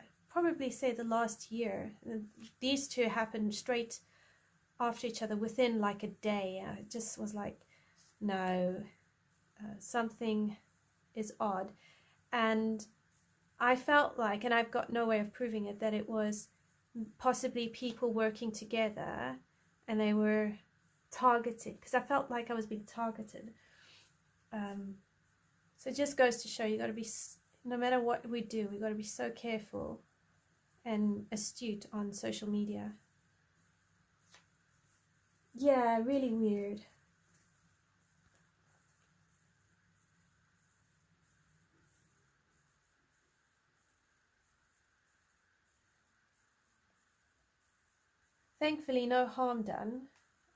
I'd probably say the last year. These two happened straight after each other within like a day. I just was like, no, something is odd. And I felt like, and I've got no way of proving it, that it was possibly people working together and they were targeted, because I felt like I was being targeted. So it just goes to show you got to be, no matter what we do, we got to be so careful and astute on social media. Yeah, really weird. Thankfully, no harm done.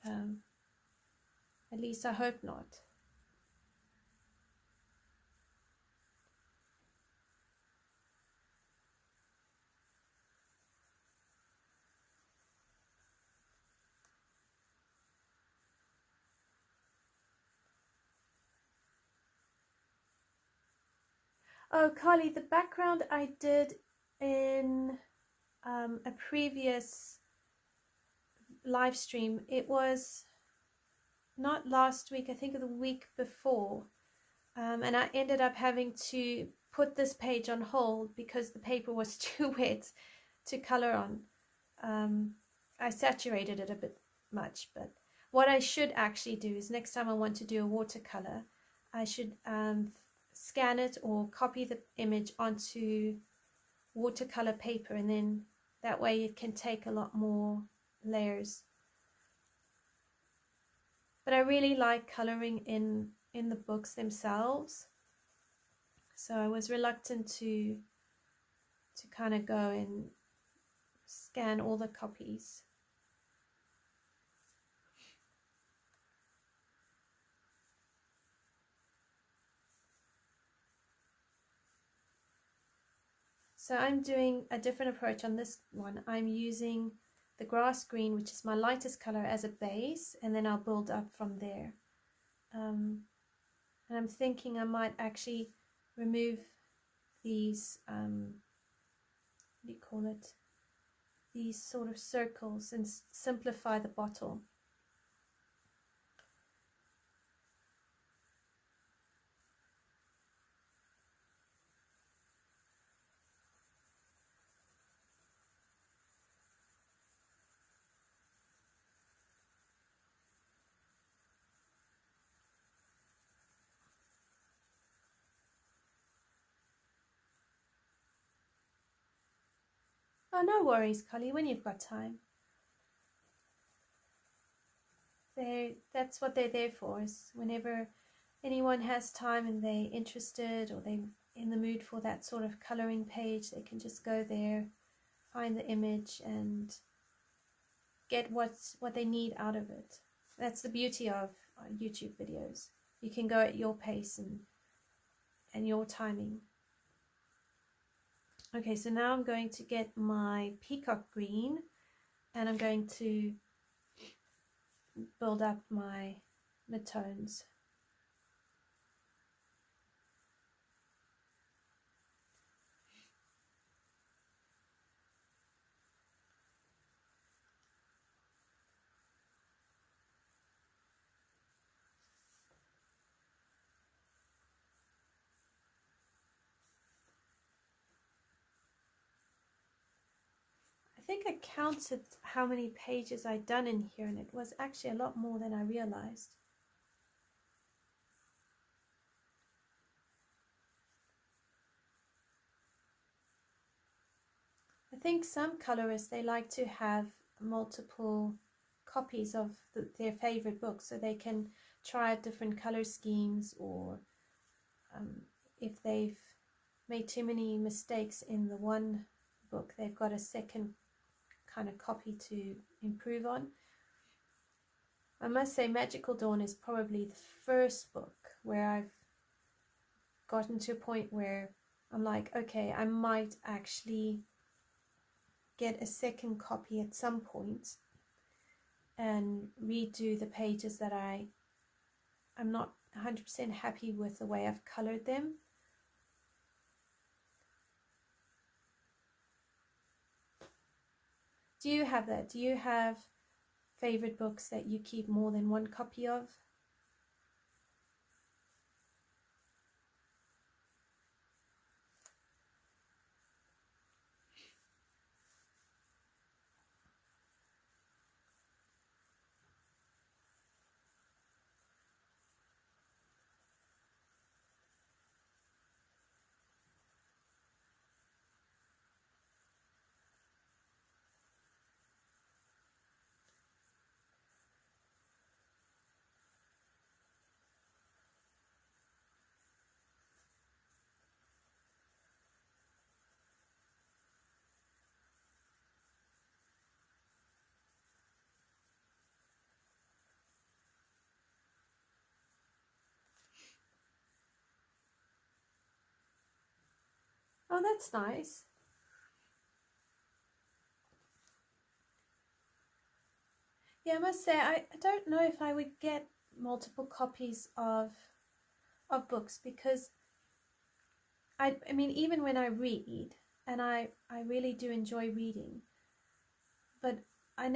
At least I hope not. Oh, Carly, the background I did in a previous live stream. It was not last week, I think the week before. And I ended up having to put this page on hold because the paper was too wet to color on. I saturated it a bit much, but what I should actually do is next time I want to do a watercolor, I should scan it or copy the image onto watercolor paper, and then that way it can take a lot more layers. But I really like coloring in the books themselves, so I was reluctant to kind of go and scan all the copies. So I'm doing a different approach on this one. I'm using the grass green, which is my lightest color, as a base, and then I'll build up from there. And I'm thinking I might actually remove these, what do you call it? These sort of circles and simplify the bottle. Oh, no worries, Collie, when you've got time. That's what they're there for, is whenever anyone has time and they're interested or they're in the mood for that sort of coloring page, they can just go there, find the image and get what they need out of it. That's the beauty of YouTube videos. You can go at your pace and your timing. Okay, so now I'm going to get my Peacock green and I'm going to build up my midtones. I think I counted how many pages I'd done in here, and it was actually a lot more than I realized. I think some colorists, they like to have multiple copies of their favorite books, so they can try out different color schemes, or if they've made too many mistakes in the one book, they've got a second kind of copy to improve on. I must say Magical Dawn is probably the first book where I've gotten to a point where I'm like, okay, I might actually get a second copy at some point and redo the pages that I'm not 100% happy with the way I've colored them. Do you have that? Do you have favorite books that you keep more than one copy of? Oh, that's nice. Yeah, I must say, I don't know if I would get multiple copies of books, because I mean, even when I read, and I really do enjoy reading, but I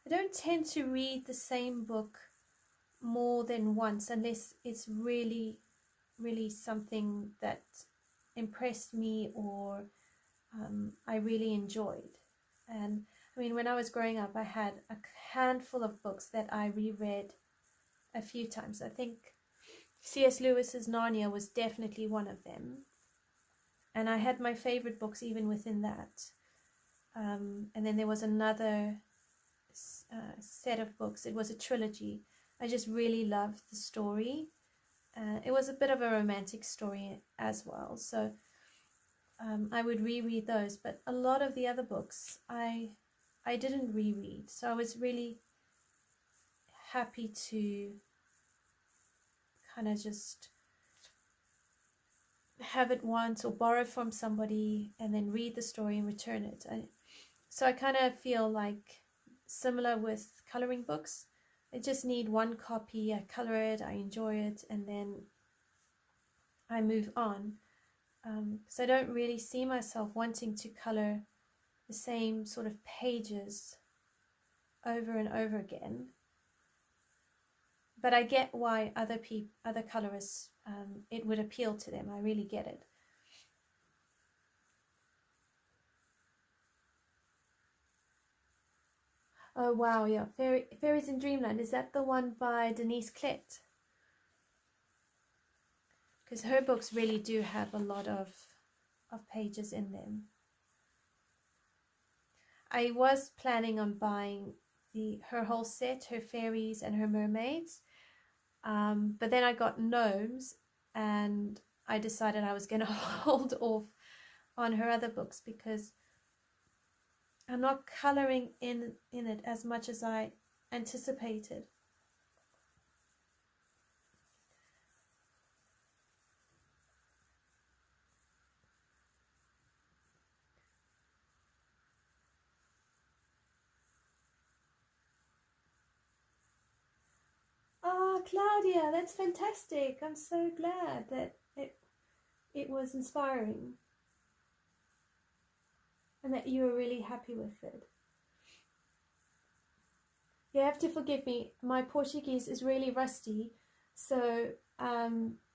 don't tend to read the same book more than once unless it's really, really something that impressed me, or I really enjoyed. And I mean, when I was growing up, I had a handful of books that I reread a few times. I think C.S. Lewis's Narnia was definitely one of them. And I had my favorite books even within that. And then there was another set of books. It was a trilogy. I just really loved the story. It was a bit of a romantic story as well. So I would reread those. But a lot of the other books, I didn't reread. So I was really happy to kind of just have it once, or borrow from somebody and then read the story and return it. So I kind of feel like similar with coloring books. I just need one copy, I color it, I enjoy it, and then I move on. Because I don't really see myself wanting to color the same sort of pages over and over again. But I get why other colorists, it would appeal to them. I really get it. Oh wow, yeah, Fairies in Dreamland. Is that the one by Denise Klett? Because her books really do have a lot of pages in them. I was planning on buying her whole set, her fairies and her mermaids. But then I got gnomes, and I decided I was going to hold off on her other books because I'm not coloring in it as much as I anticipated. Oh, Claudia, that's fantastic. I'm so glad that it was inspiring and that you were really happy with it. You have to forgive me. My Portuguese is really rusty, so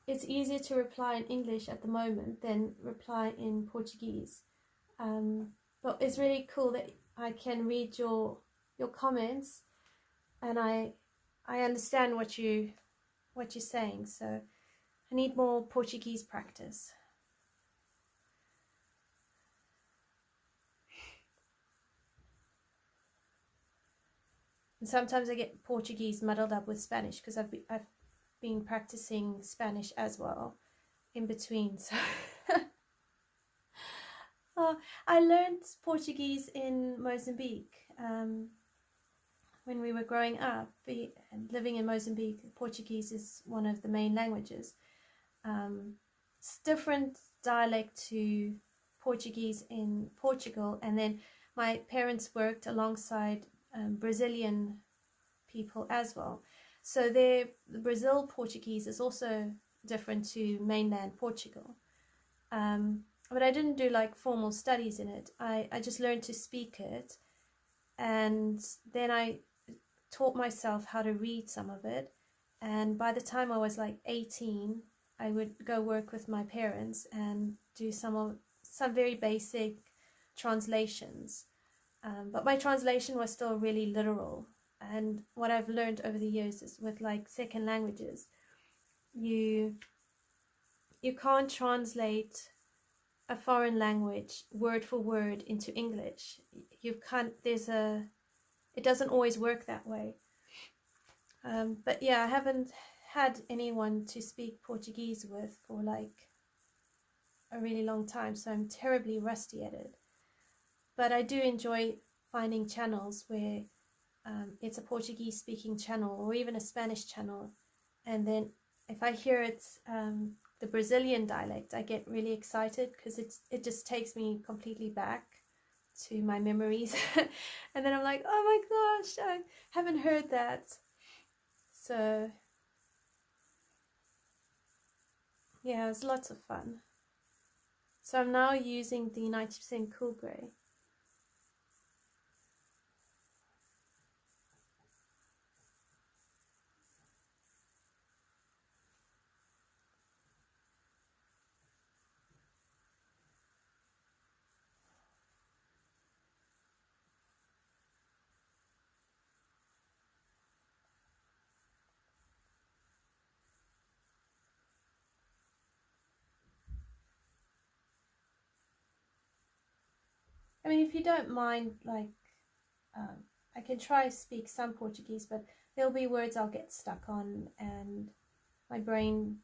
it's easier to reply in English at the moment than reply in Portuguese. But it's really cool that I can read your comments, and I understand what you're saying. So I need more Portuguese practice. And sometimes I get Portuguese muddled up with Spanish because I've been practicing Spanish as well in between. So I learned Portuguese in Mozambique when we were growing up and living in Mozambique. Portuguese is one of the main languages. It's different dialect to Portuguese in Portugal, and then my parents worked alongside Brazilian people as well, so the Brazil Portuguese is also different to mainland Portugal, but I didn't do like formal studies in it. I just learned to speak it, and then I taught myself how to read some of it, and by the time I was like 18, I would go work with my parents and do some very basic translations. But my translation was still really literal. And what I've learned over the years is with like second languages, you can't translate a foreign language word for word into English. You can't, it doesn't always work that way. But yeah, I haven't had anyone to speak Portuguese with for like a really long time, so I'm terribly rusty at it. But I do enjoy finding channels where it's a Portuguese speaking channel or even a Spanish channel, and then if I hear it's the Brazilian dialect, I get really excited because it just takes me completely back to my memories. And then I'm like, oh my gosh, I haven't heard that. So yeah, it's lots of fun. So I'm now using the 90% Cool Grey. I mean, if you don't mind, like, I can try to speak some Portuguese, but there'll be words I'll get stuck on, and my brain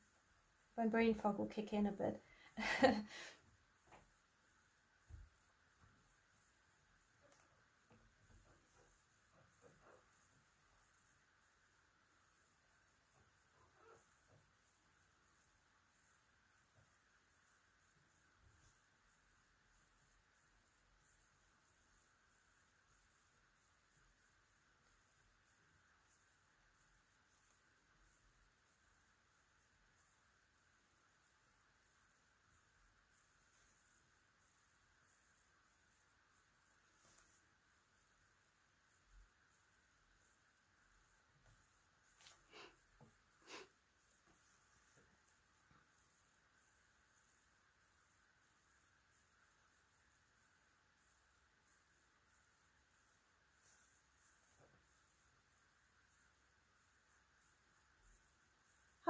fog will kick in a bit.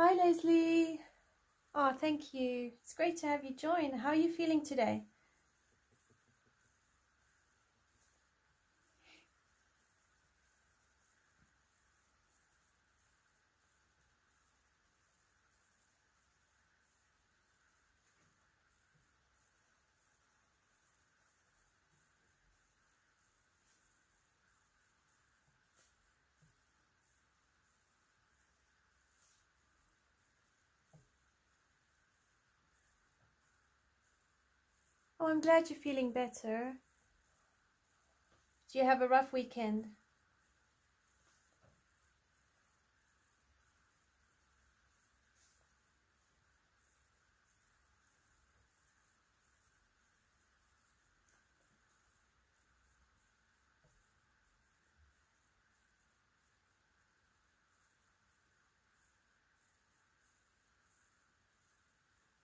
Hi, Leslie. Oh, thank you. It's great to have you join. How are you feeling today? Oh, I'm glad you're feeling better. Do you have a rough weekend?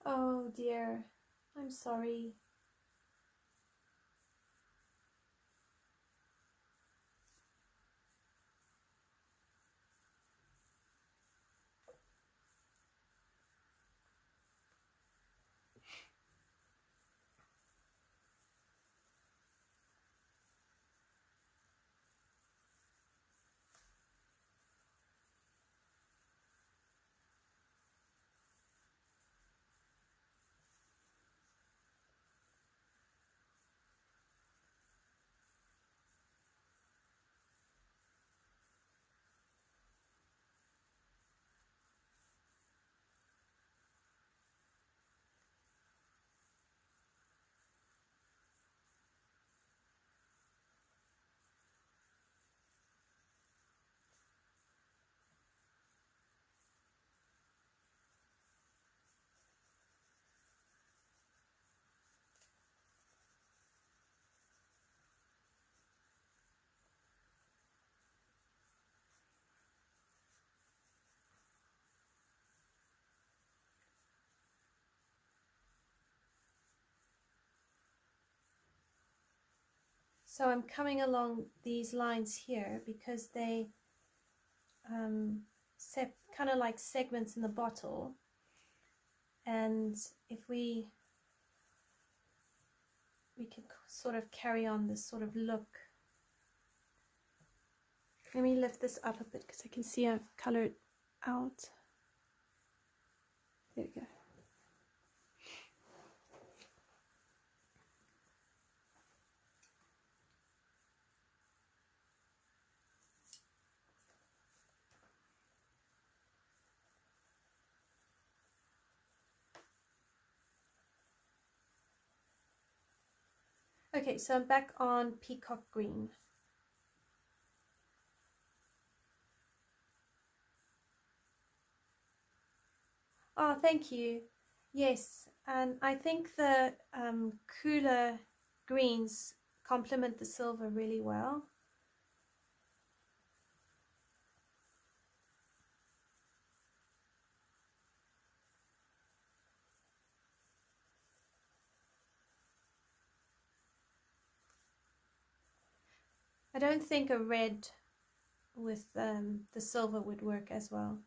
Oh dear, I'm sorry. So I'm coming along these lines here because they kind of like segments in the bottle, and if we can sort of carry on this sort of look. Let me lift this up a bit because I can see I've colored out. There we go. Okay, so I'm back on Peacock Green. Oh, thank you. Yes, and I think the cooler greens complement the silver really well. I don't think a red with the silver would work as well.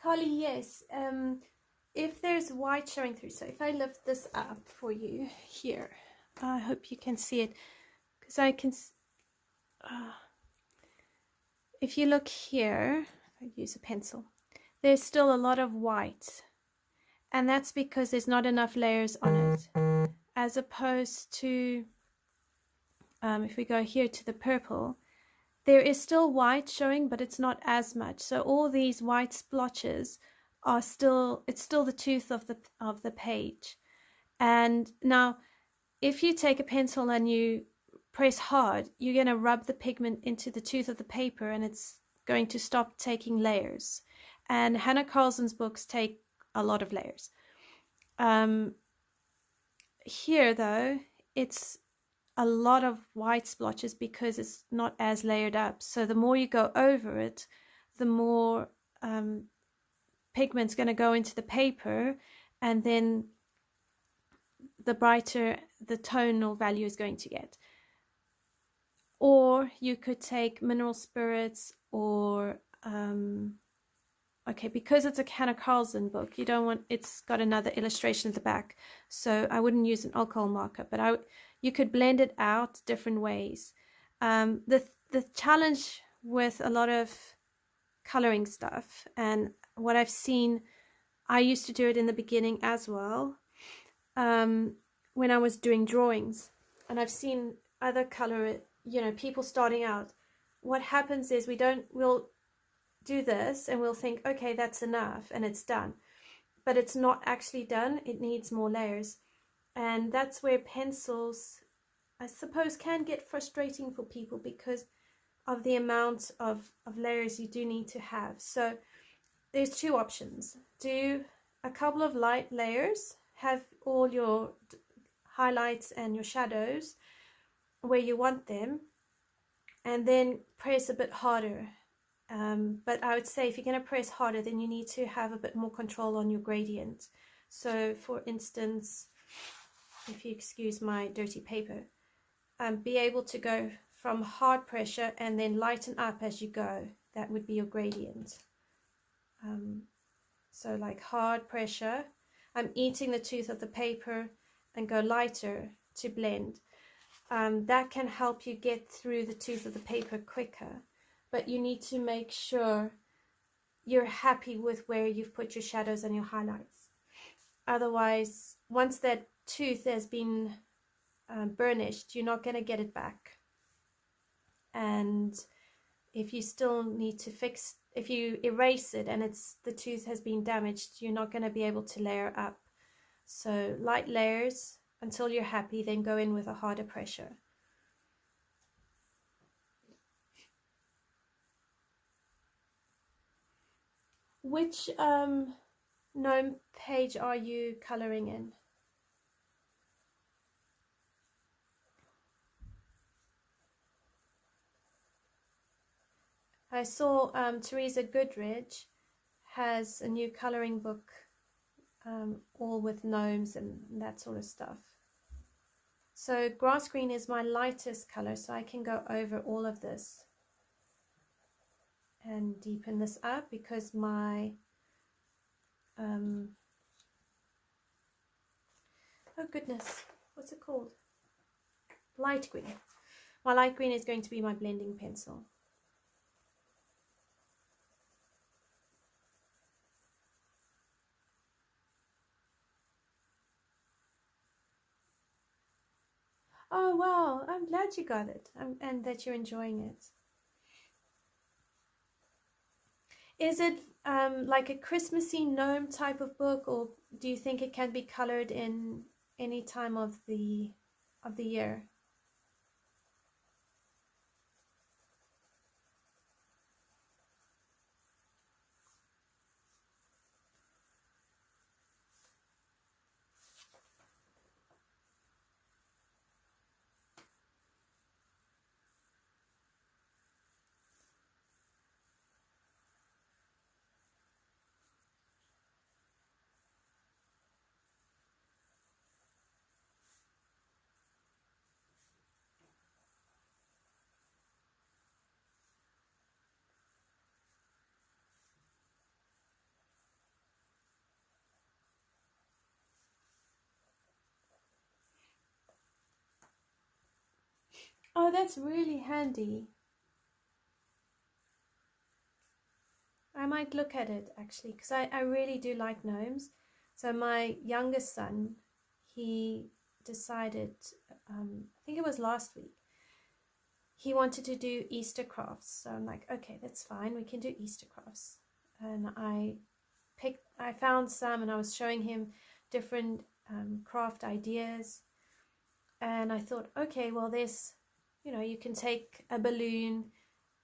Carly, yes. If there's white showing through, so if I lift this up for you here, I hope you can see it, because I can. If you look here, if I use a pencil, there's still a lot of white, and that's because there's not enough layers on it, as opposed to if we go here to the purple, there is still white showing, but it's not as much. So all these white splotches are still, it's still the tooth of the page. And now if you take a pencil and you press hard, you're going to rub the pigment into the tooth of the paper, and it's going to stop taking layers. And Hanna Karlzon's books take a lot of layers. Here though, it's a lot of white splotches because it's not as layered up. So the more you go over it, the more pigment's going to go into the paper, and then the brighter the tonal value is going to get. Or you could take mineral spirits, or okay, because it's a Hanna Karlzon book, you don't want, it's got another illustration at the back, so I wouldn't use an alcohol marker, but you could blend it out different ways. The challenge with a lot of coloring stuff, and what I've seen, I used to do it in the beginning as well, when I was doing drawings, and I've seen other people starting out. What happens is we'll do this and we'll think, okay, that's enough, and it's done, but it's not actually done. It needs more layers, and that's where pencils, I suppose, can get frustrating for people because of the amount of layers you do need to have. So there's two options. Do a couple of light layers, have all your highlights and your shadows where you want them, and then press a bit harder. But I would say if you're going to press harder, then you need to have a bit more control on your gradient. So for instance, if you excuse my dirty paper, be able to go from hard pressure and then lighten up as you go. That would be your gradient. So like hard pressure, I'm eating the tooth of the paper, and go lighter to blend. That can help you get through the tooth of the paper quicker. But you need to make sure you're happy with where you've put your shadows and your highlights. Otherwise, once that tooth has been burnished, you're not going to get it back. And if you still need to fix, if you erase it and the tooth has been damaged, you're not going to be able to layer up. So light layers until you're happy, then go in with a harder pressure. Which gnome page are you coloring in? I saw Teresa Goodridge has a new coloring book, all with gnomes and that sort of stuff. So grass green is my lightest color, so I can go over all of this and deepen this up because my oh goodness, what's it called? Light green. My light green is going to be my blending pencil. Oh wow, I'm glad you got it and that you're enjoying it. Is it like a Christmassy gnome type of book, or do you think it can be colored in any time of the year? Oh, that's really handy. I might look at it actually, because I really do like gnomes. So my youngest son, he decided, I think it was last week, he wanted to do Easter crafts. So I'm like, okay, that's fine, we can do Easter crafts. And I found some, and I was showing him different craft ideas. And I thought, okay, well, there's, you can take a balloon,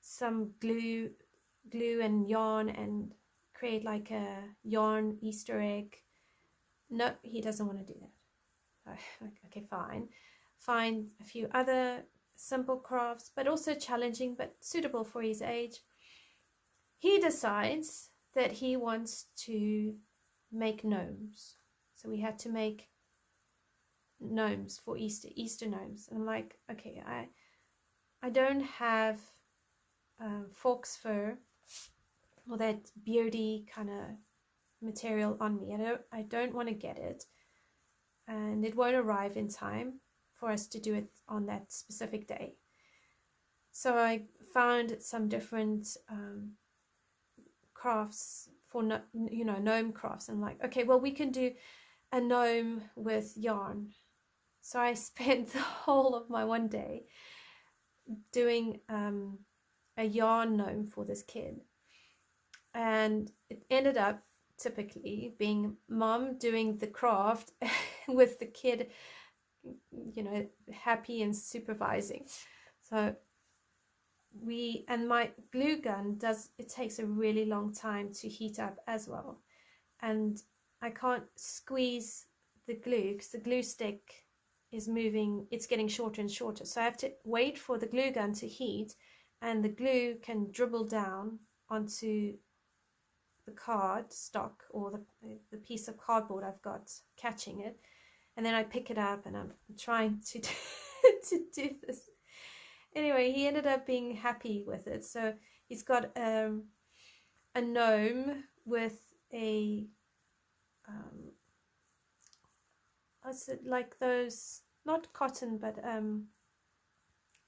some glue and yarn, and create like a yarn Easter egg. No, he doesn't want to do that. Like, okay, fine. find a few other simple crafts, but also challenging but suitable for his age. He decides that he wants to make gnomes. So we had to make gnomes for Easter gnomes. And I'm like, okay, I don't have fox fur or that beardy kind of material on me. I don't want to get it, and it won't arrive in time for us to do it on that specific day. So I found some different crafts for gnome crafts. I'm like, okay, well, we can do a gnome with yarn. So I spent the whole of my one day doing a yarn gnome for this kid, and it ended up typically being mom doing the craft with the kid, you know, happy and supervising. So and my glue gun takes a really long time to heat up as well, and I can't squeeze the glue because the glue stick is moving, it's getting shorter and shorter, so I have to wait for the glue gun to heat, and the glue can dribble down onto the card stock or the piece of cardboard I've got catching it, and then I pick it up and I'm trying to to do this. Anyway, he ended up being happy with it. So he's got a gnome with a what's it, like those, not cotton, but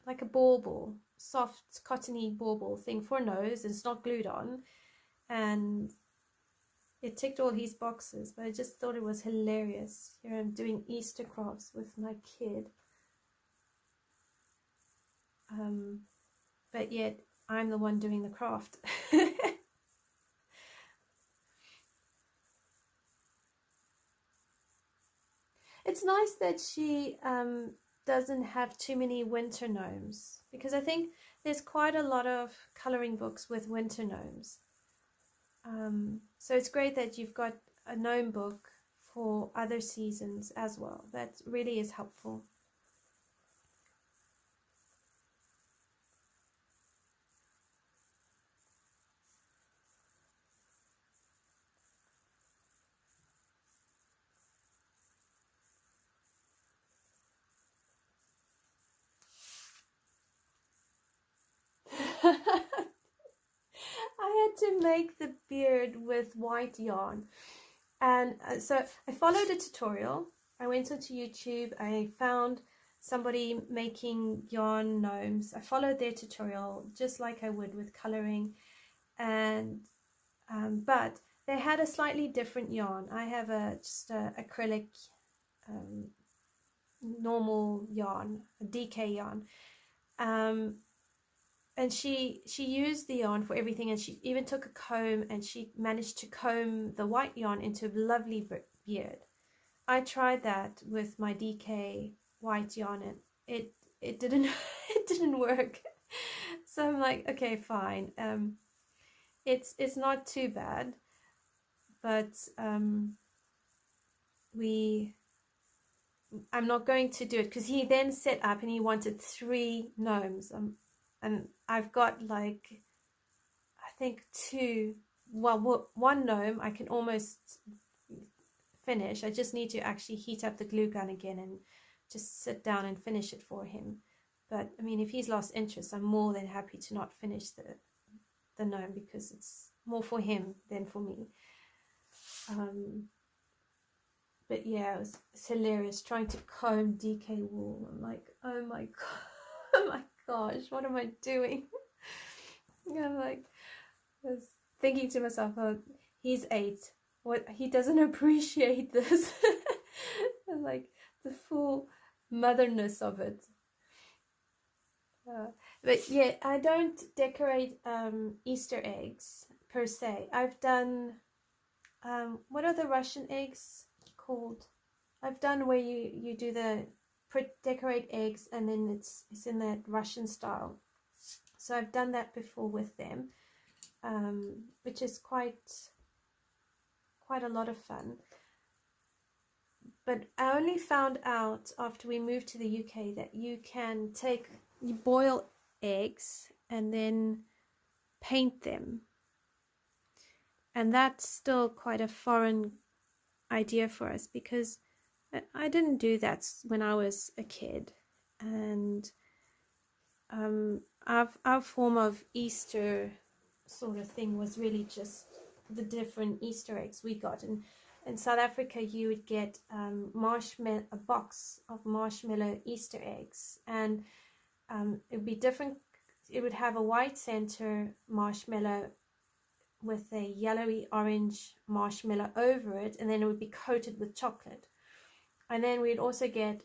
like a bauble, soft cottony bauble thing for a nose, and it's not glued on, and it ticked all his boxes. But I just thought it was hilarious. Here I'm doing Easter crafts with my kid, but yet I'm the one doing the craft. It's nice that she doesn't have too many winter gnomes, because I think there's quite a lot of coloring books with winter gnomes. So it's great that you've got a gnome book for other seasons as well. That really is helpful. I had to make the beard with white yarn, and so I followed a tutorial. I went onto YouTube, I found somebody making yarn gnomes. I followed their tutorial just like I would with coloring, and but they had a slightly different yarn. I have just a acrylic normal yarn, a DK yarn, and she used the yarn for everything, and she even took a comb and she managed to comb the white yarn into a lovely beard. I tried that with my DK white yarn, and it didn't it didn't work. So I'm like, okay, fine. It's not too bad, but I'm not going to do it, because he then set up and he wanted 3 gnomes. And I've got, like, I think 2, well, 1 gnome I can almost finish. I just need to actually heat up the glue gun again and just sit down and finish it for him. But I mean, if he's lost interest, I'm more than happy to not finish the gnome, because it's more for him than for me. But yeah, it's hilarious trying to comb DK wool. I'm like, oh my god, oh my gosh, what am I doing? I'm like, I was thinking to myself, oh, he's 8. What, he doesn't appreciate this. Like the full motherness of it. But yeah, I don't decorate Easter eggs per se. I've done what are the Russian eggs called? I've done where you do the decorate eggs, and then it's in that Russian style. So I've done that before with them, which is quite a lot of fun. but I only found out after we moved to the UK that you boil eggs and then paint them. And that's still quite a foreign idea for us, because I didn't do that when I was a kid. And our form of Easter sort of thing was really just the different Easter eggs we got. And in South Africa, you would get a box of marshmallow Easter eggs, and it would be different. It would have a white center marshmallow with a yellowy orange marshmallow over it, and then it would be coated with chocolate. And then we'd also get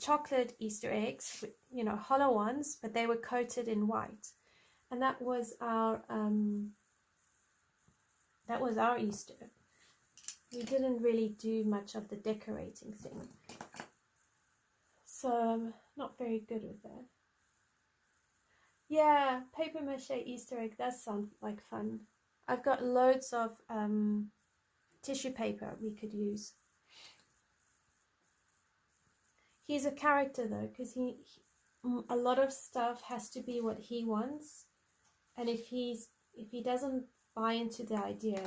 chocolate Easter eggs, you know, hollow ones, but they were coated in white. And that was our Easter. We didn't really do much of the decorating thing, so I'm not very good with that. Yeah, paper mache Easter egg does sound like fun. I've got loads of tissue paper we could use. He's a character though, because a lot of stuff has to be what he wants, and if he doesn't buy into the idea,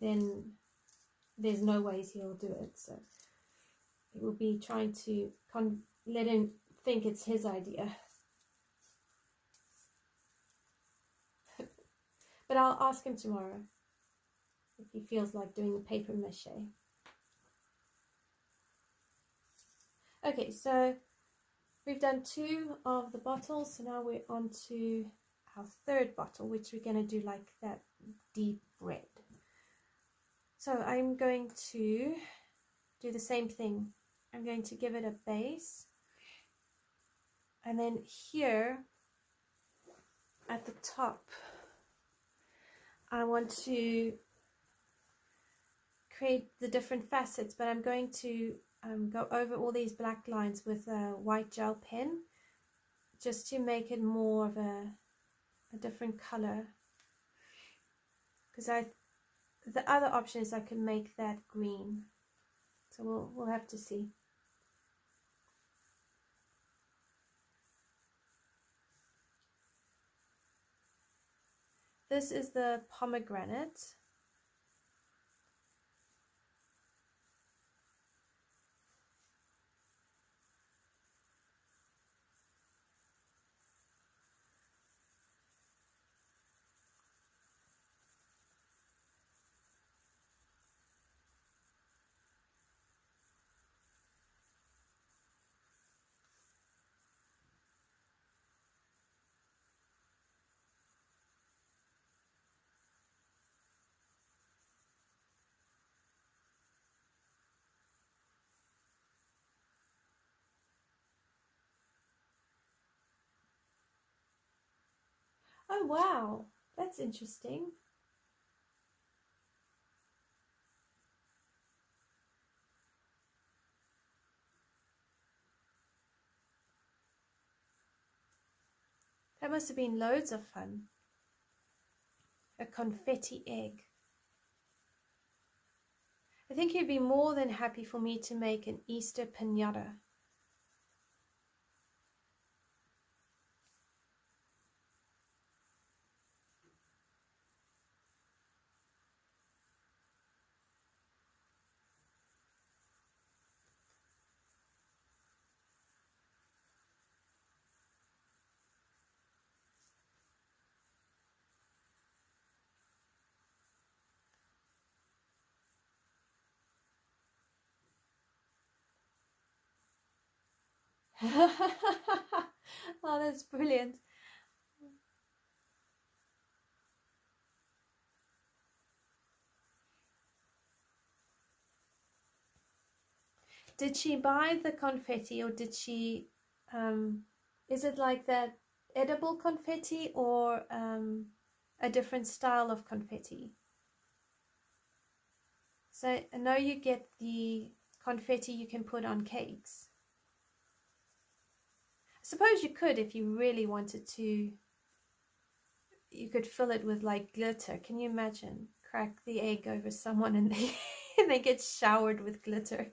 then there's no ways he'll do it. So it will be trying to let him think it's his idea. But I'll ask him tomorrow if he feels like doing paper mache. Okay, so we've done 2 of the bottles, so now we're on to our 3rd bottle, which we're going to do like that deep red. So I'm going to do the same thing. I'm going to give it a base, and then here at the top I want to create the different facets, but I'm going to go over all these black lines with a white gel pen, just to make it more of a different color. Because the other option is I can make that green, so we'll have to see. This is the pomegranate. Oh wow, that's interesting. That must have been loads of fun. A confetti egg. I think you'd be more than happy for me to make an Easter piñata. Oh, that's brilliant. Did she buy the confetti, or did she, is it like that edible confetti, or a different style of confetti? So I know you get the confetti you can put on cakes. I suppose you could, if you really wanted to, you could fill it with like glitter. Can you imagine? Crack the egg over someone and and they get showered with glitter.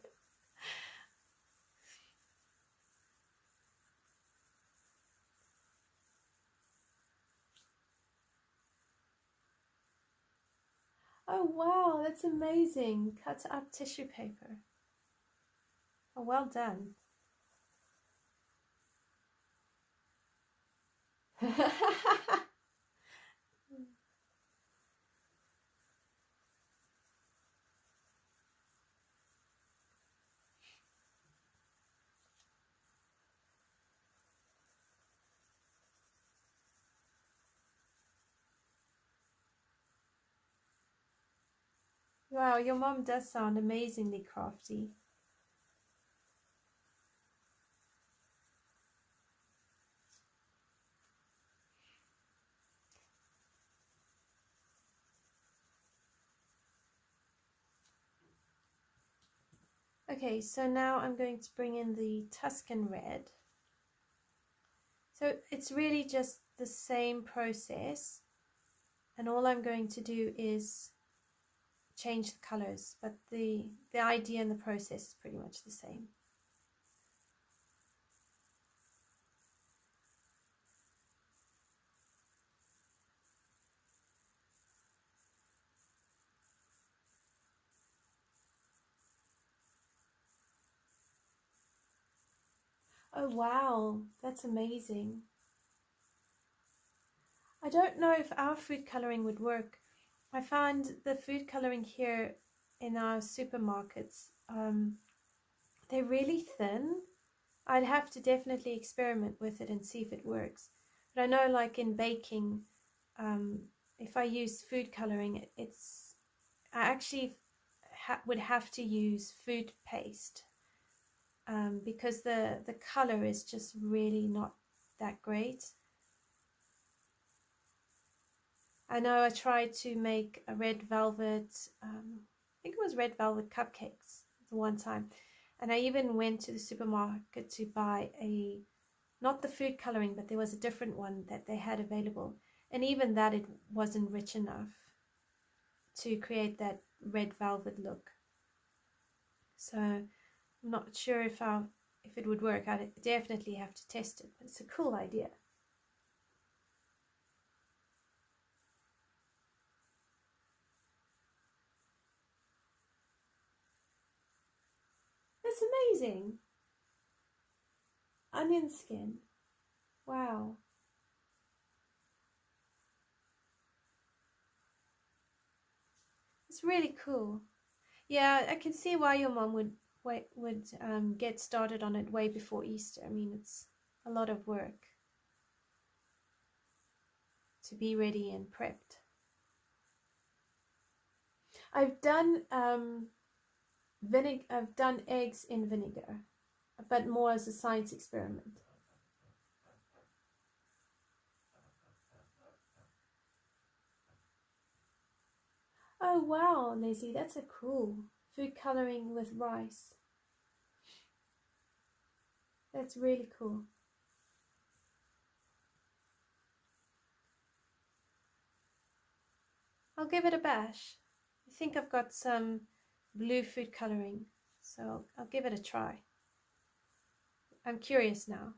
Oh wow, that's amazing. Cut up tissue paper. Oh, well done. Wow, your mom does sound amazingly crafty. Okay, so now I'm going to bring in the Tuscan Red. So it's really just the same process, and all I'm going to do is change the colors, but the idea and the process is pretty much the same. Oh wow, that's amazing. I don't know if our food coloring would work. I find the food coloring here in our supermarkets, they're really thin. I'd have to definitely experiment with it and see if it works. But I know, like in baking, if I use food coloring, I actually would have to use food paste, because the color is just really not that great. I know I tried to make a red velvet, I think it was red velvet cupcakes the one time, and I even went to the supermarket to buy not the food coloring, but there was a different one that they had available, and even that, it wasn't rich enough to create that red velvet look. So I'm not sure if it would work. I'd definitely have to test it, but it's a cool idea. That's amazing. Onion skin. Wow. It's really cool. Yeah, I can see why your mom would get started on it way before Easter. I mean, it's a lot of work to be ready and prepped. I've done I've done eggs in vinegar, but more as a science experiment. Oh wow, Leslie, that's a cool food coloring with rice. That's really cool. I'll give it a bash. I think I've got some blue food coloring, so I'll give it a try. I'm curious now.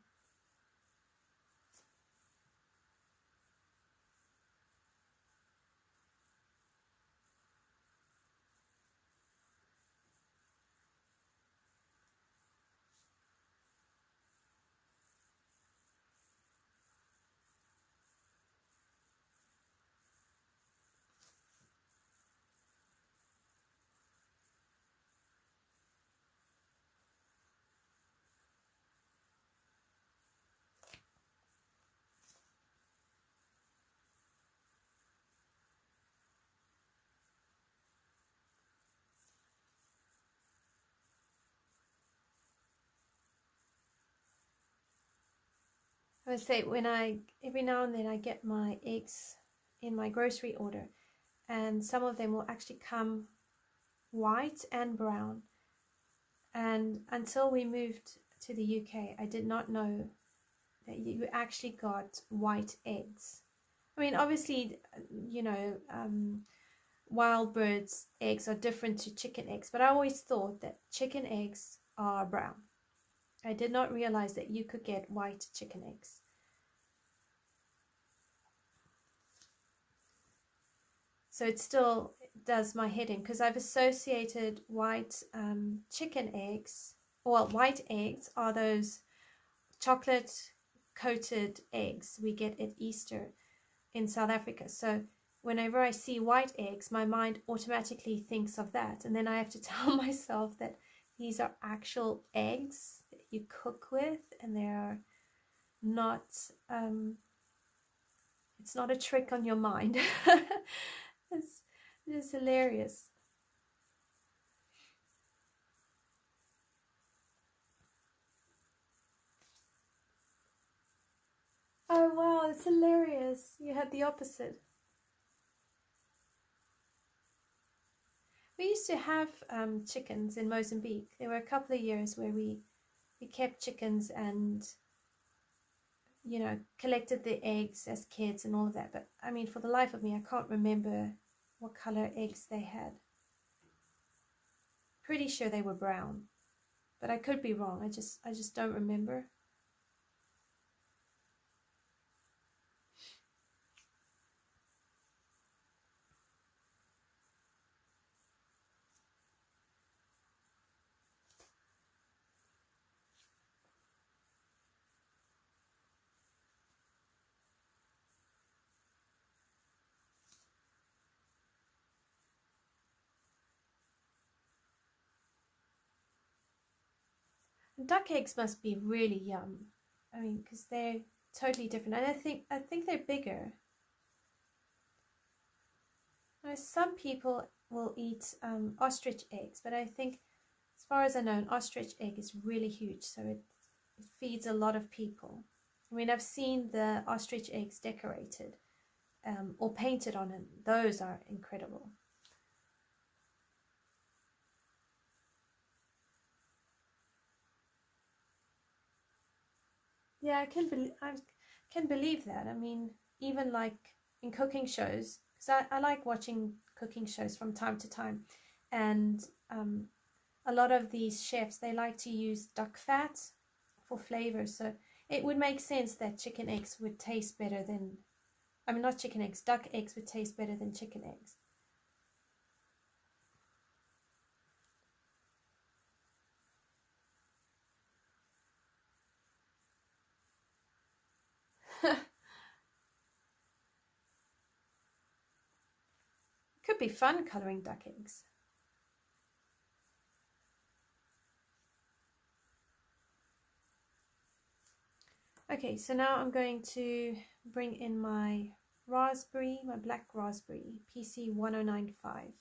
I would say every now and then I get my eggs in my grocery order, and some of them will actually come white and brown. And until we moved to the UK, I did not know that you actually got white eggs. I mean, obviously, you know, wild birds' eggs are different to chicken eggs, but I always thought that chicken eggs are brown. I did not realize that you could get white chicken eggs. So it still does my head in, because I've associated white chicken eggs, or white eggs are those chocolate coated eggs we get at Easter in South Africa. So whenever I see white eggs, my mind automatically thinks of that. And then I have to tell myself that these are actual eggs that you cook with, and they are not, it's not a trick on your mind. It's hilarious. Oh wow, it's hilarious. You had the opposite. We used to have chickens in Mozambique. There were a couple of years where we kept chickens and, you know, collected the eggs as kids and all of that. But I mean, for the life of me, I can't remember what color eggs they had. Pretty sure they were brown, but I could be wrong. I just don't remember. Duck eggs must be really yum. I mean, because they're totally different. And I think they're bigger. Now, some people will eat ostrich eggs, but I think, as far as I know, an ostrich egg is really huge, so it feeds a lot of people. I mean, I've seen the ostrich eggs decorated or painted on it. Those are incredible. Yeah, I can believe that. I mean, even like in cooking shows, because I like watching cooking shows from time to time, and a lot of these chefs, they like to use duck fat for flavor. So it would make sense that chicken eggs would taste better than, I mean, not chicken eggs, duck eggs would taste better than chicken eggs. Could be fun coloring duck eggs. Okay, so now I'm going to bring in my raspberry, my black raspberry, PC1095.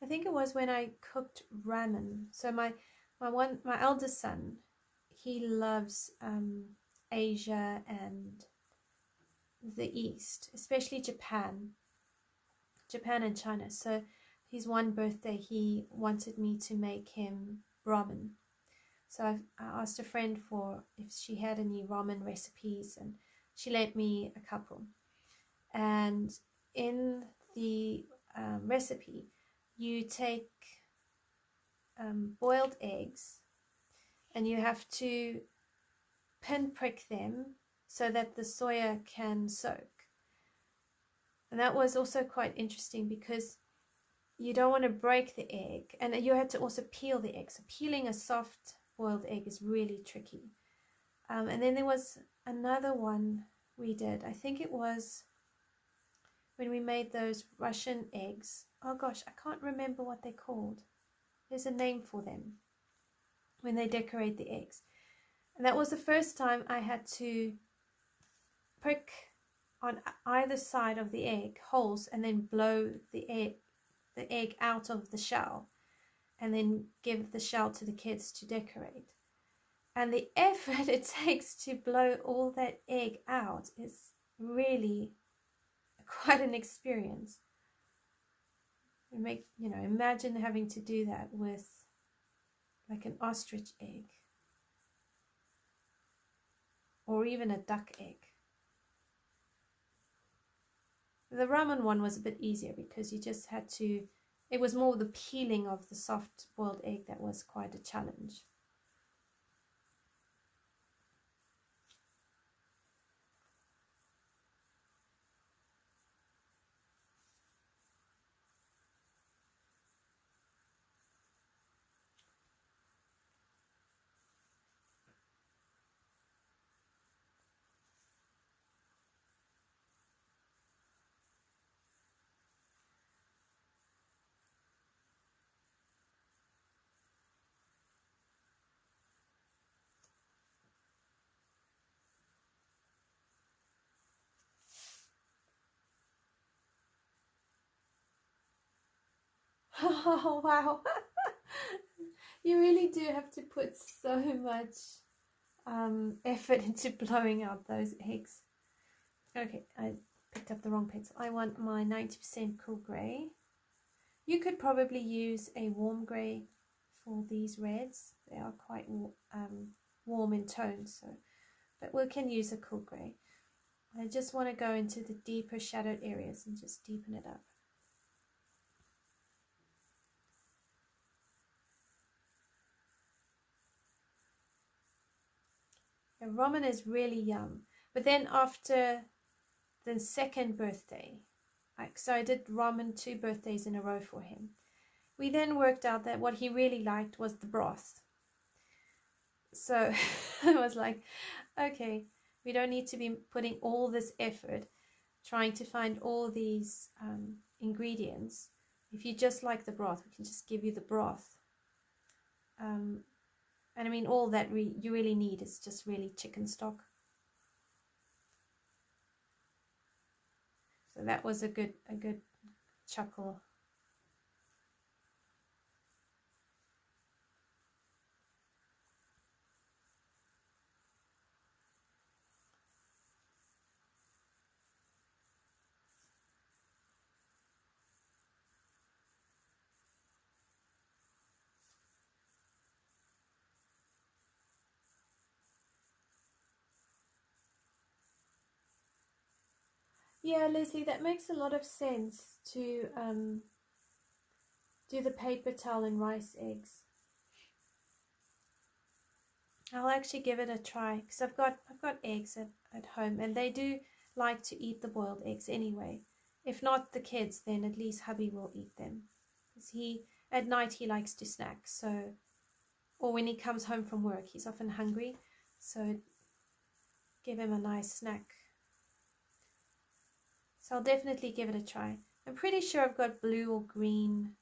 I think it was when I cooked ramen. So my eldest son, he loves Asia and the East, especially Japan and China. So his one birthday, he wanted me to make him ramen. So I asked a friend for if she had any ramen recipes, and she lent me a couple. And in the recipe, you take boiled eggs, and you have to pinprick them so that the soya can soak. And that was also quite interesting, because you don't want to break the egg, and you had to also peel the egg. So peeling a soft boiled egg is really tricky. And then there was another one we did. I think it was when we made those Russian eggs. oh gosh, I can't remember what they're called. There's a name for them when they decorate the eggs. And that was the first time I had to prick on either side of the egg holes and then blow the egg out of the shell, and then give the shell to the kids to decorate. And the effort it takes to blow all that egg out is really quite an experience. Imagine having to do that with like an ostrich egg or even a duck egg. The ramen one was a bit easier because you just had to, it was more the peeling of the soft boiled egg that was quite a challenge. Oh, wow. You really do have to put so much effort into blowing out those eggs. Okay, I picked up the wrong pencil. I want my 90% cool grey. You could probably use a warm grey for these reds. They are quite warm in tone, but we can use a cool grey. I just want to go into the deeper shadowed areas and just deepen it up. The ramen is really yum. But then after the second birthday, so I did ramen 2 birthdays in a row for him. We then worked out that what he really liked was the broth. So I was like, okay, we don't need to be putting all this effort trying to find all these ingredients. If you just like the broth, we can just give you the broth. And I mean, all that you really need is just really chicken stock. So that was a good chuckle. Yeah, Leslie, that makes a lot of sense to do the paper towel and rice eggs. I'll actually give it a try because I've got eggs at home, and they do like to eat the boiled eggs anyway. If not the kids, then at least hubby will eat them, because at night he likes to snack. So, or when he comes home from work, he's often hungry, so give him a nice snack. So I'll definitely give it a try. I'm pretty sure I've got blue or green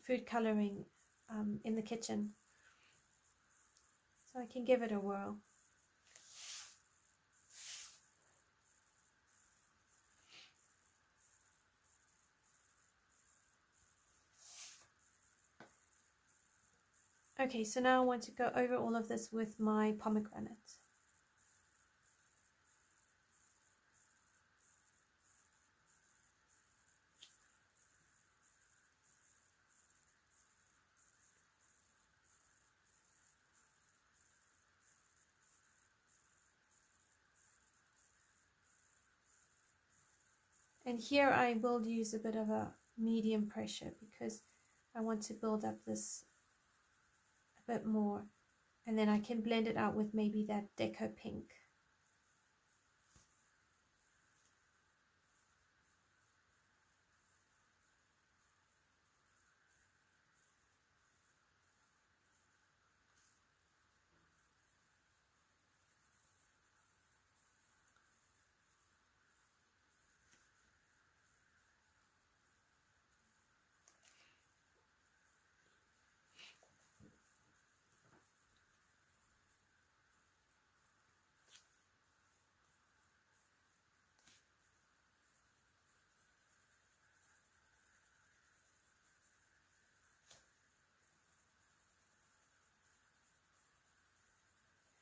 food coloring in the kitchen, so I can give it a whirl. Okay, so now I want to go over all of this with my pomegranate. And here I will use a bit of a medium pressure because I want to build up this a bit more, and then I can blend it out with maybe that Deco pink.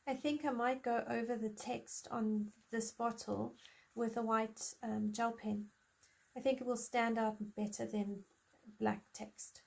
I think I might go over the text on this bottle with a white gel pen. I think it will stand out better than black text.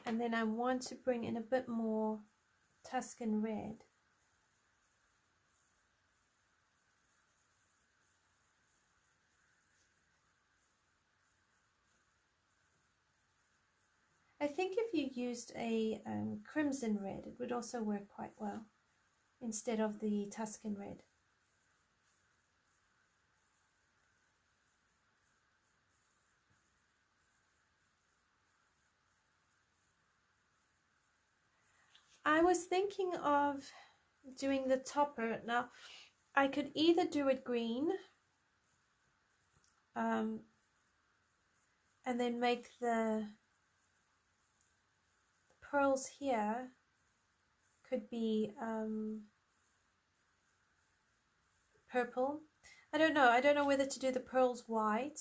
And then I want to bring in a bit more Tuscan Red. I think if you used a crimson red, it would also work quite well instead of the Tuscan Red. I was thinking of doing the topper. Now, I could either do it green and then make the pearls here could be purple. I don't know whether to do the pearls white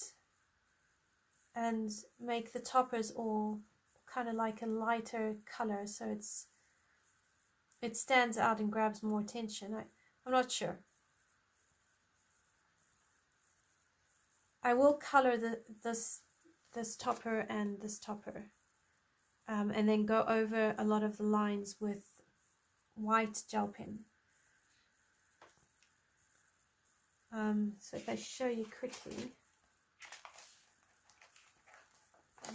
and make the toppers all kind of like a lighter color so it stands out and grabs more attention. I'm not sure. I will color this topper and this topper, and then go over a lot of the lines with white gel pen. So if I show you quickly,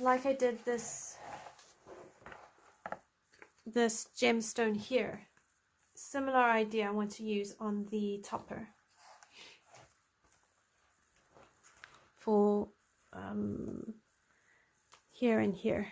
like I did this gemstone here, similar idea I want to use on the topper for here and here.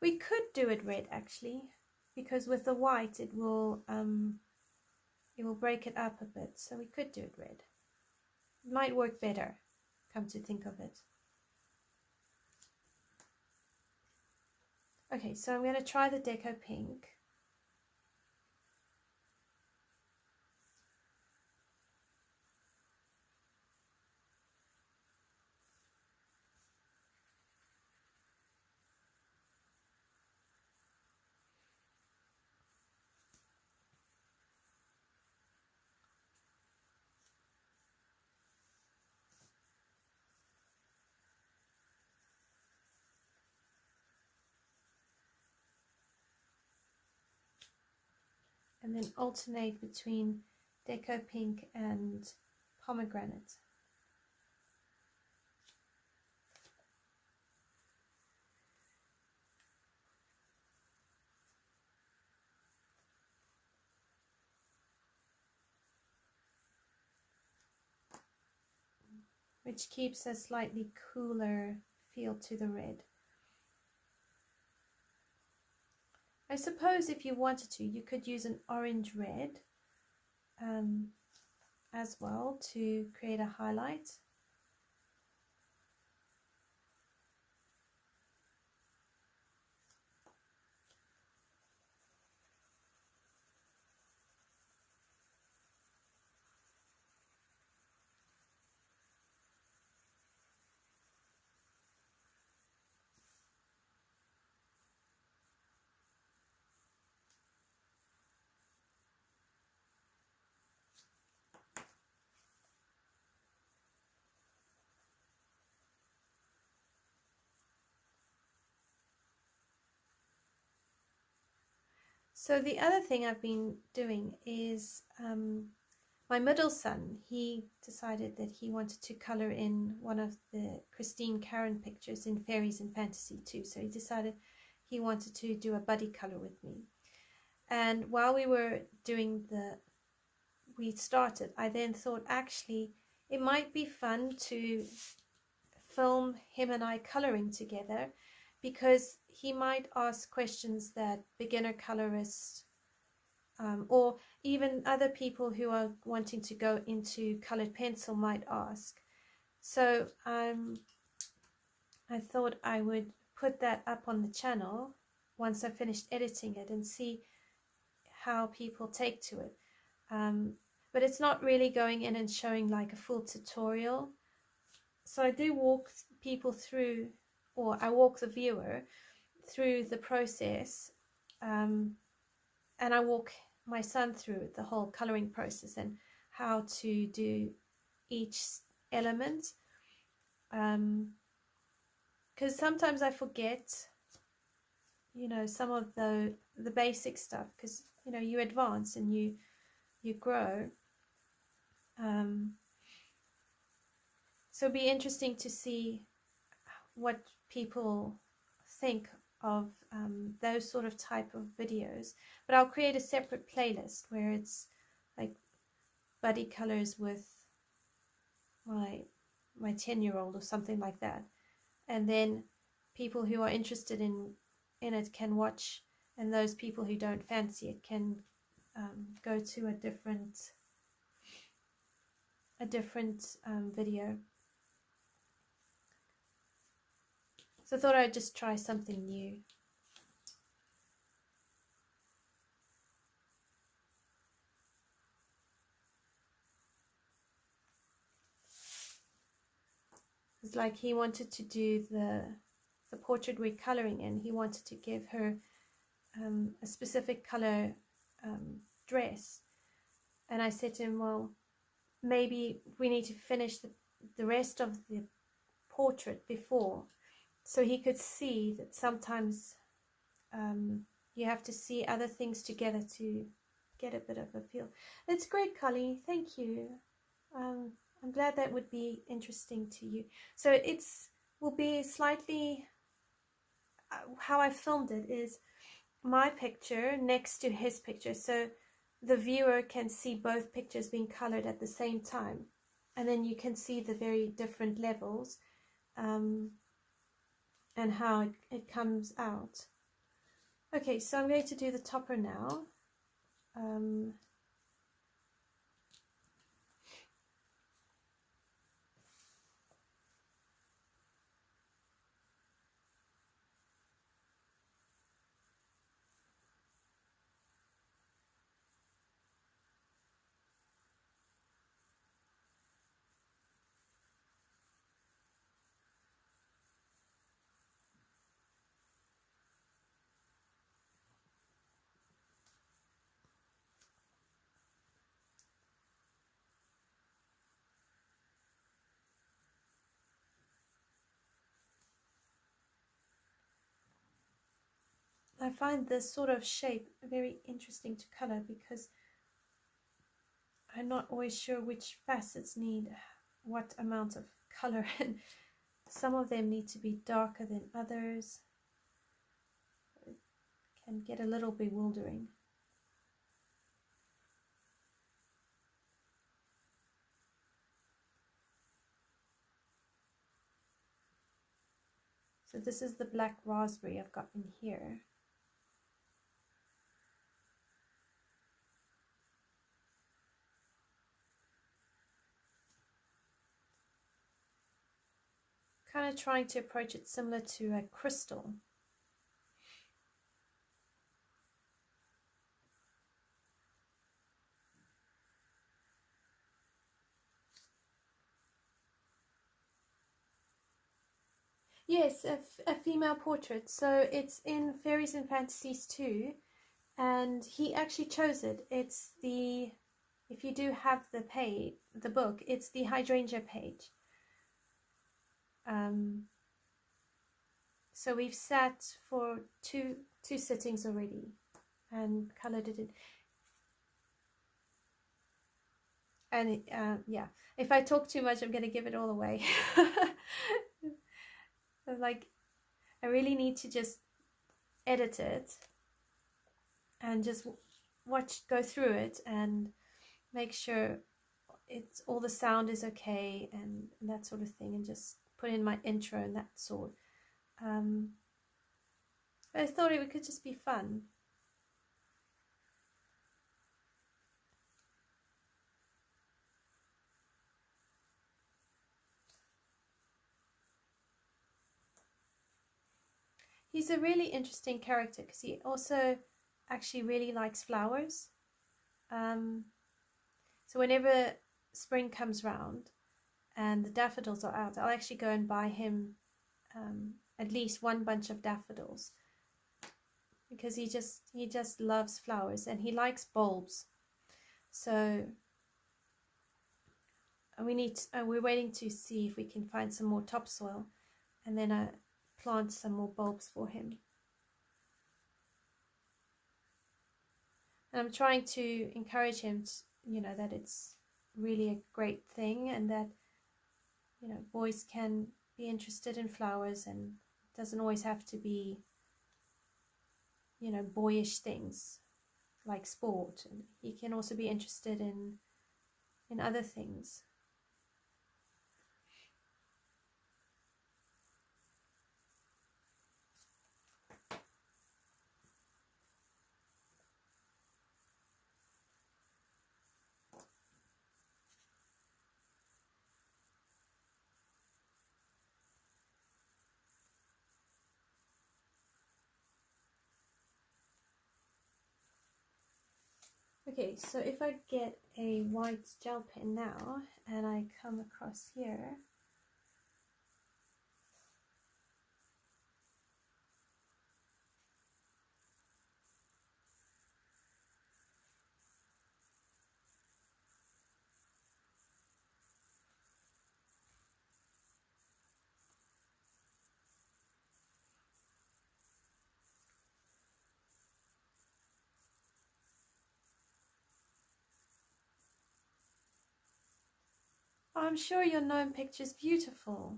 We could do it red actually, because with the white it will break it up a bit, so we could do it red. It might work better, come to think of it. Okay, so I'm going to try the Deco pink. And then alternate between Deco pink and pomegranate. Which keeps a slightly cooler feel to the red. I suppose if you wanted to, you could use an orange red as well to create a highlight. So the other thing I've been doing is my middle son, he decided that he wanted to color in one of the Christine Karen pictures in Fairies and Fantasy too. So he decided he wanted to do a buddy color with me. And while we were doing we started, I then thought actually it might be fun to film him and I coloring together, because he might ask questions that beginner colorists or even other people who are wanting to go into colored pencil might ask. So I thought I would put that up on the channel once I finished editing it and see how people take to it. But it's not really going in and showing like a full tutorial. So I do walk people through, or I walk the viewer through the process, and I walk my son through the whole coloring process and how to do each element, because sometimes I forget, you know, some of the basic stuff, because you know you advance and you grow. So it'd be interesting to see what people think of those sort of type of videos. But I'll create a separate playlist where it's like buddy colors with my 10-year-old or something like that, and then people who are interested in it can watch, and those people who don't fancy it can go to a different video. So I thought I'd just try something new. It's like he wanted to do the portrait we're coloring in. He wanted to give her a specific color dress, and I said to him, well, maybe we need to finish the rest of the portrait before, so he could see that sometimes you have to see other things together to get a bit of a feel. It's great, Collie. Thank you. I'm glad that would be interesting to you. So will be slightly, how I filmed it is my picture next to his picture, so the viewer can see both pictures being colored at the same time, and then you can see the very different levels and how it comes out. Okay, so I'm going to do the topper now. I find this sort of shape very interesting to color, because I'm not always sure which facets need what amount of color, and some of them need to be darker than others. It can get a little bewildering. So this is the black raspberry I've got in here. Kind of trying to approach it similar to a crystal. Yes, a female portrait. So it's in Fairies and Fantasies too, and he actually chose it. It's if you do have the book, it's the hydrangea page. So we've sat for two sittings already, and colored it in. And yeah, if I talk too much, I'm going to give it all away. Like, I really need to just edit it and just go through it and make sure it's all the sound is okay and that sort of thing, and just put in my intro and that sort. I thought it could just be fun. He's a really interesting character because he also actually really likes flowers. So whenever spring comes round and the daffodils are out, I'll actually go and buy him at least one bunch of daffodils, because he just loves flowers and he likes bulbs. So we're waiting to see if we can find some more topsoil and then plant some more bulbs for him. And I'm trying to encourage him to, you know, that it's really a great thing, and that, you know, boys can be interested in flowers, and it doesn't always have to be, you know, boyish things like sport. And he can also be interested in other things. Okay, so if I get a white gel pen now and I come across here, I'm sure your gnome picture is beautiful.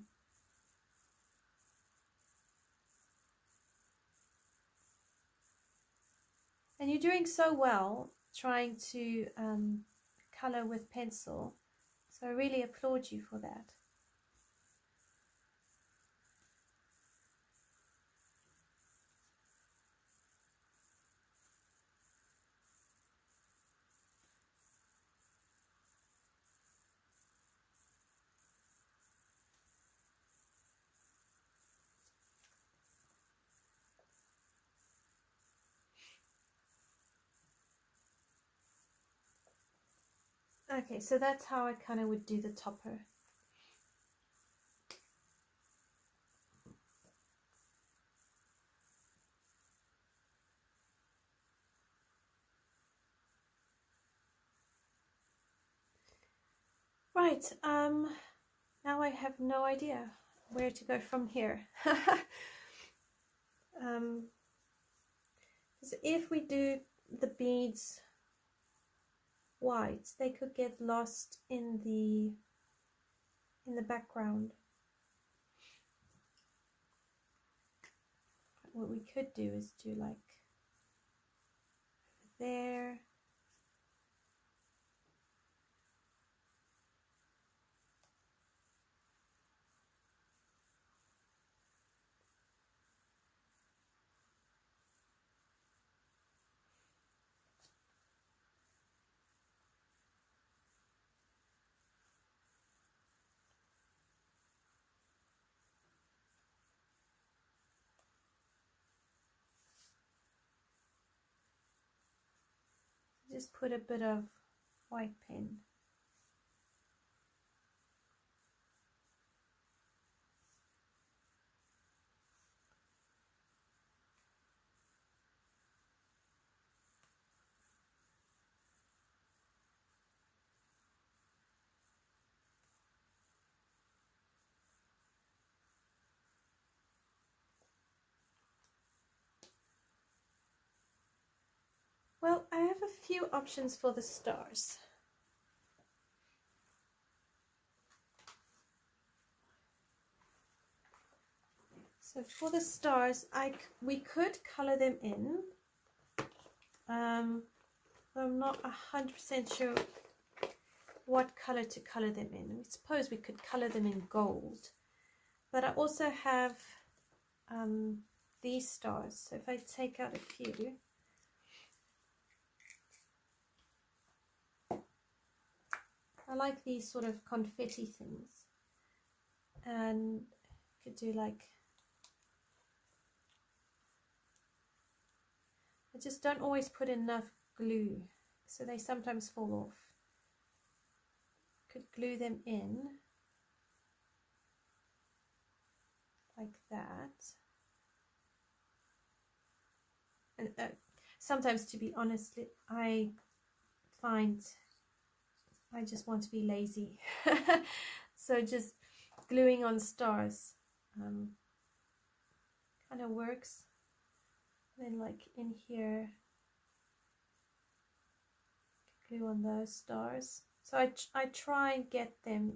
And you're doing so well trying to color with pencil. So I really applaud you for that. Okay, so that's how I kind of would do the topper. Right, now I have no idea where to go from here. Because if we do the beads white, they could get lost in the background. What we could do is do like there. Just put a bit of white pen. Well, I have a few options for the stars. So for the stars, we could color them in. I'm not 100% sure what color to color them in. I suppose we could color them in gold. But I also have these stars. So if I take out a few, I like these sort of confetti things. And I could do like, I just don't always put enough glue, so they sometimes fall off. Could glue them in like that. And sometimes, to be honest, I find I just want to be lazy. So just gluing on stars kind of works. Then like in here, glue on those stars. So I try and get them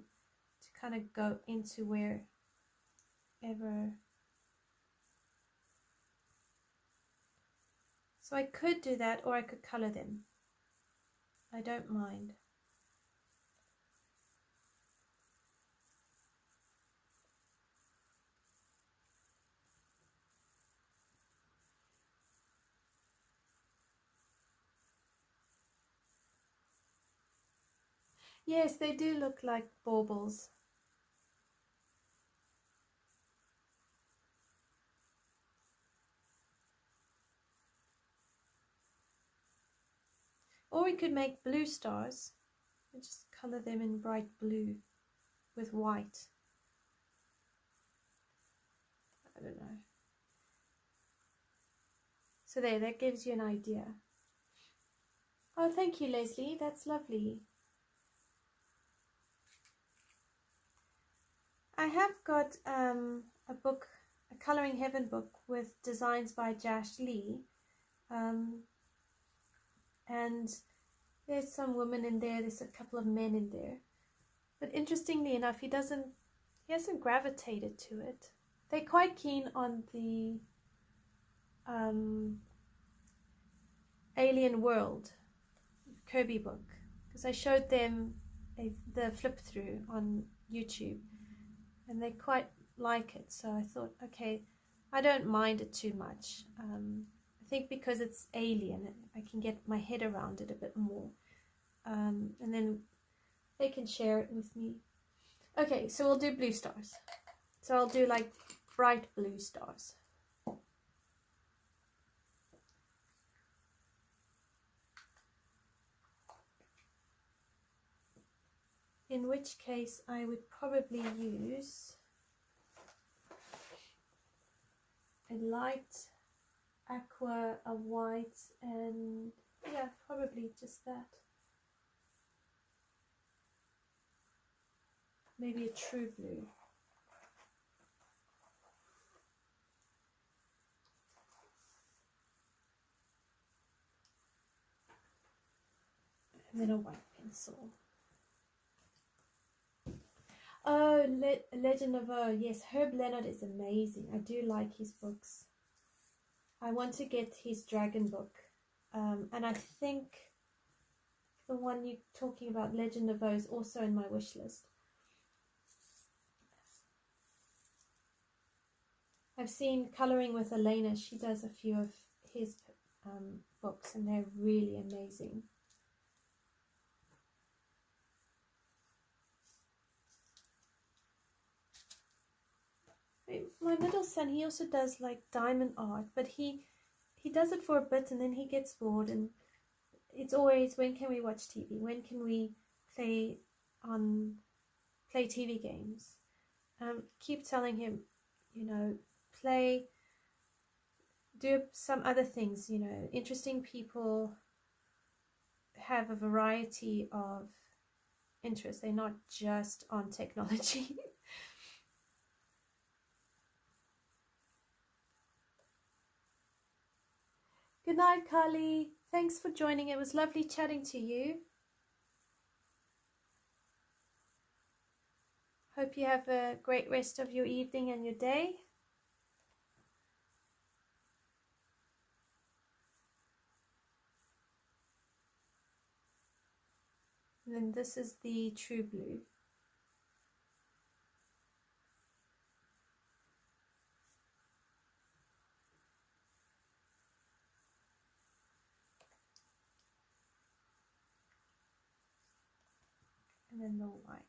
to kind of go into wherever. So I could do that, or I could color them. I don't mind. Yes, they do look like baubles. Or we could make blue stars and just color them in bright blue with white. I don't know. So there, that gives you an idea. Oh, thank you, Leslie. That's lovely. I have got a book, a Colouring Heaven book with designs by Jash Lee. And there's some women in there, there's a couple of men in there. But interestingly enough, he hasn't gravitated to it. They're quite keen on the Alien World Kirby book, because I showed them the flip through on YouTube, and they quite like it. So I thought, okay, I don't mind it too much. I think because it's alien, I can get my head around it a bit more, and then they can share it with me. Okay, so we'll do blue stars. So I'll do like bright blue stars. In which case I would probably use a light aqua, a white, and yeah, probably just that. Maybe a true blue. And then a white pencil. Oh, Legend of O. Yes, Herb Leonard is amazing. I do like his books. I want to get his dragon book. And I think the one you're talking about, Legend of O, is also in my wish list. I've seen Colouring with Elena. She does a few of his books, and they're really amazing. My middle son, he also does like diamond art, but he does it for a bit and then he gets bored, and it's always, when can we watch TV? When can we play TV games? Keep telling him, you know, do some other things, you know. Interesting people have a variety of interests. They're not just on technology. Good night, Carly. Thanks for joining. It was lovely chatting to you. Hope you have a great rest of your evening and your day. And then this is the true blue. And then the white.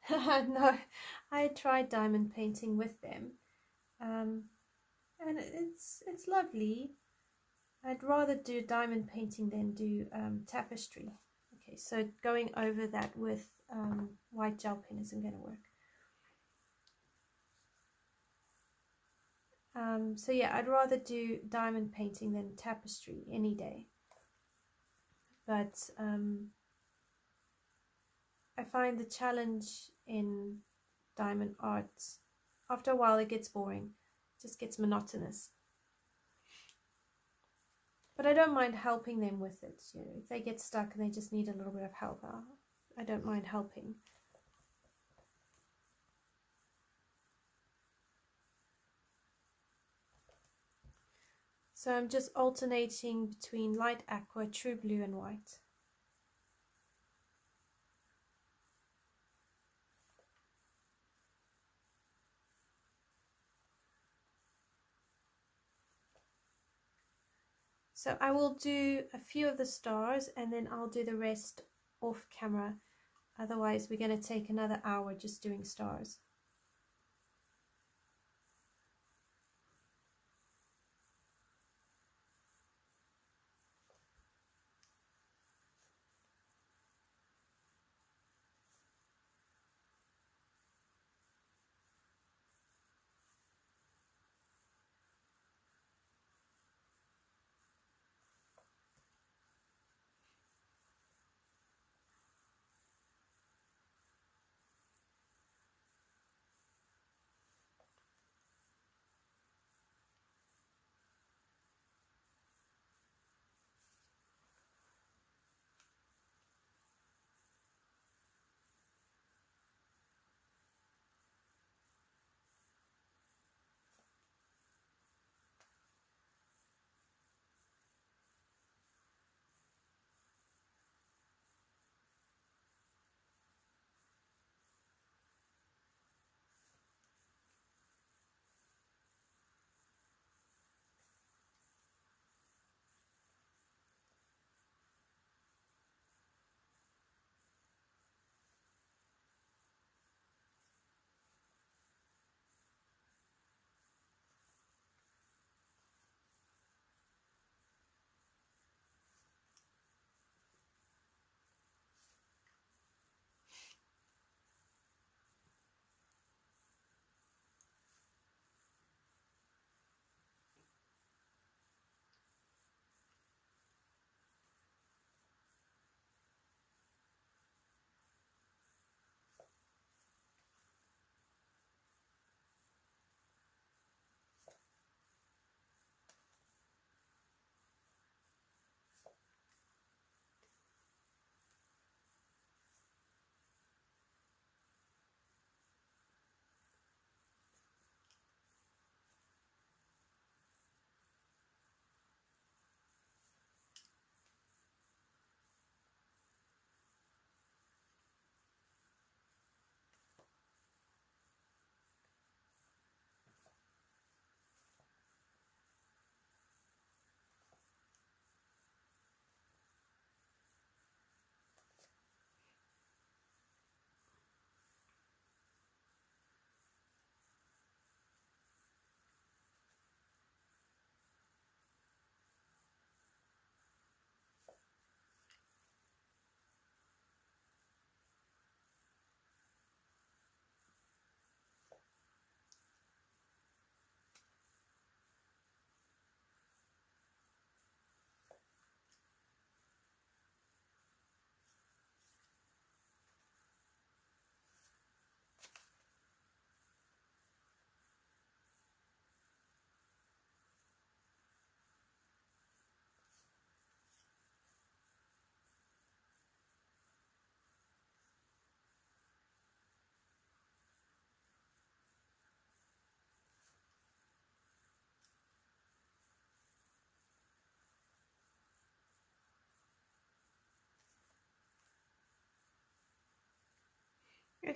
No, I tried diamond painting with them, and it's lovely. I'd rather do diamond painting than do tapestry. Okay, so going over that with white gel pen isn't going to work. So yeah, I'd rather do diamond painting than tapestry any day. But I find the challenge in diamond art, after a while it gets boring, it just gets monotonous. But I don't mind helping them with it. You know, if they get stuck and they just need a little bit of help, I don't mind helping. So I'm just alternating between light aqua, true blue and white. So I will do a few of the stars and then I'll do the rest off camera. Otherwise we're going to take another hour just doing stars.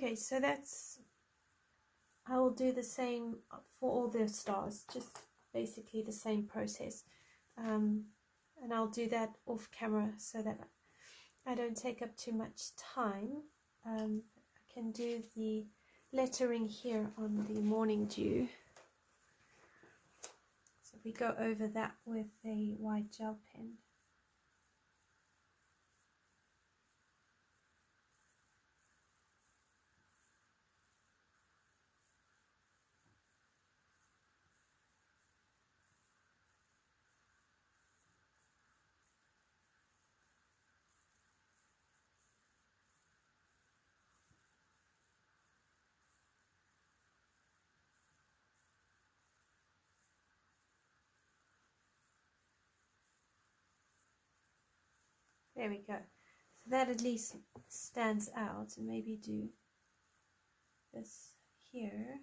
Okay, so I will do the same for all the stars, just basically the same process. And I'll do that off camera so that I don't take up too much time. I can do the lettering here on the morning dew. So we go over that with a white gel pen. There we go. So that at least stands out, and maybe do this here.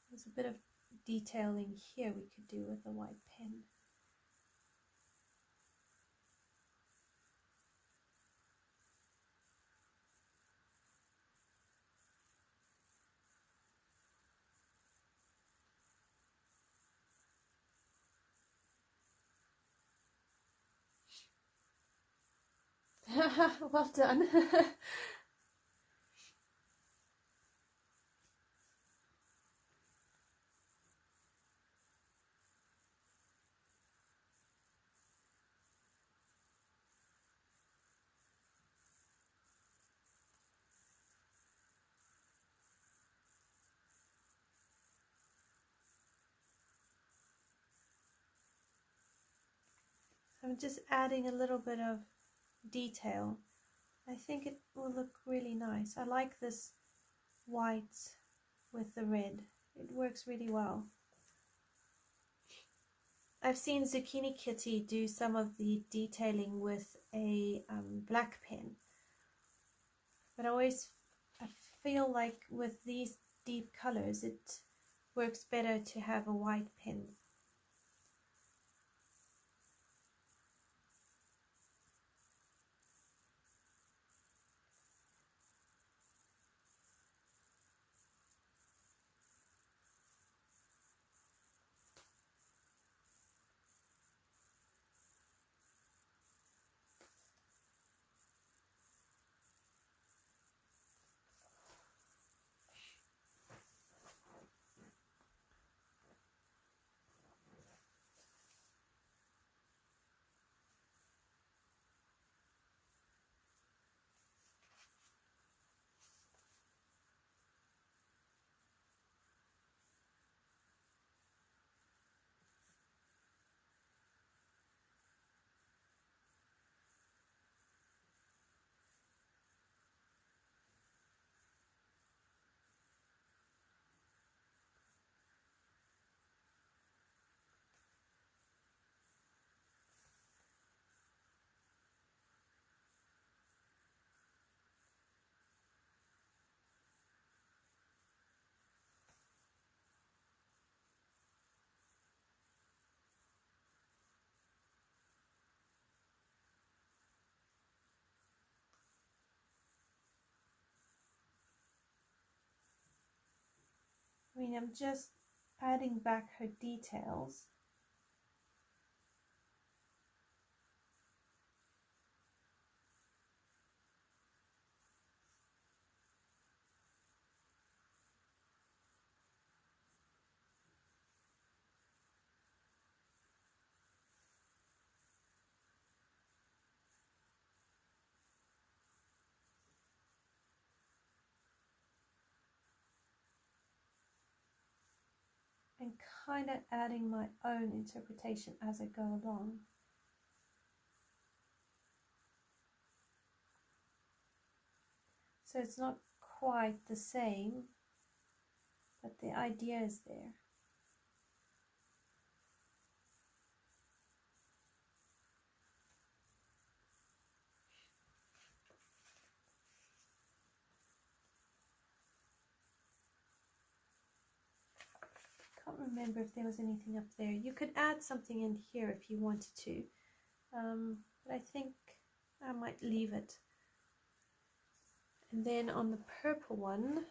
There's a bit of detailing here we could do with the white pen. Well done. I'm just adding a little bit of detail. I think it will look really nice. I like this white with the red. It works really well. I've seen Zucchini Kitty do some of the detailing with a black pen, but I feel like with these deep colors it works better to have a white pen. I mean, I'm just adding back her details. And kind of adding my own interpretation as I go along. So it's not quite the same, but the idea is there. can't remember if there was anything up there. You could add something in here if you wanted to, but I think I might leave it. And then on the purple one,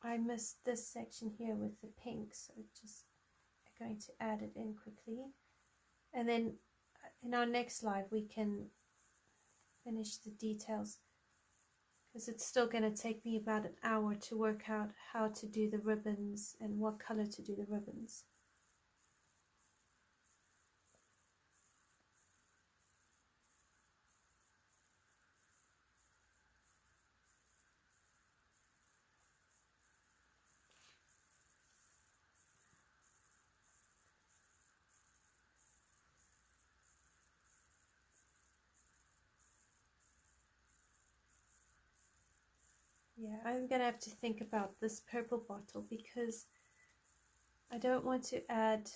I missed this section here with the pink, so just I'm going to add it in quickly. And then in our next live we can finish the details, because it's still going to take me about an hour to work out how to do the ribbons and what color to do the ribbons. Yeah, I'm going to have to think about this purple bottle, because I don't want to add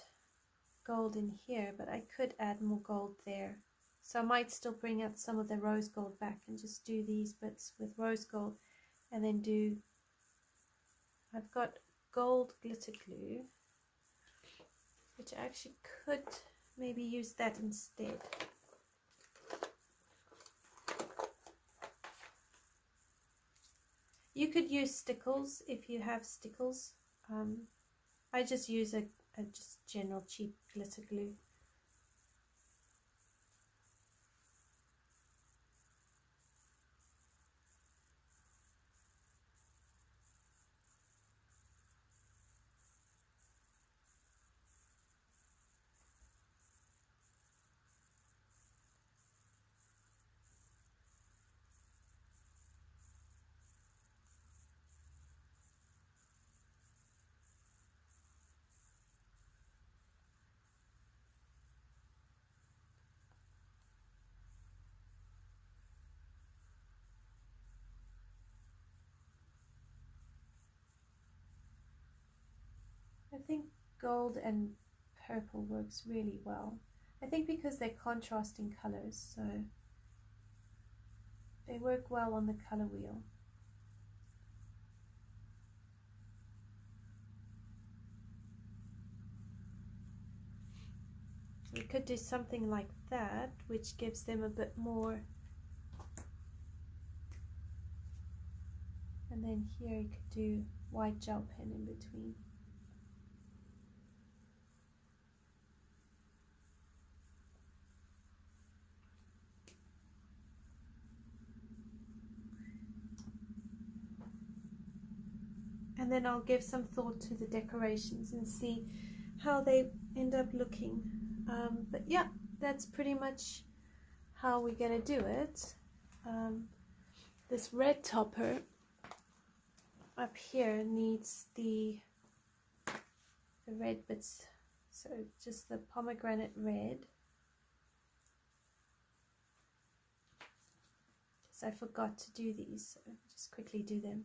gold in here, but I could add more gold there. So I might still bring out some of the rose gold back and just do these bits with rose gold, and then do, I've got gold glitter glue, which I actually could maybe use that instead. You could use stickles if you have stickles. I just use a just general cheap glitter glue. I think gold and purple works really well. I think because they're contrasting colors, so they work well on the color wheel. So we could do something like that, which gives them a bit more. And then here you could do white gel pen in between. And then I'll give some thought to the decorations and see how they end up looking. But yeah, that's pretty much how we're gonna do it. This red topper up here needs the red bits, so just the pomegranate red. Because I forgot to do these, so just quickly do them.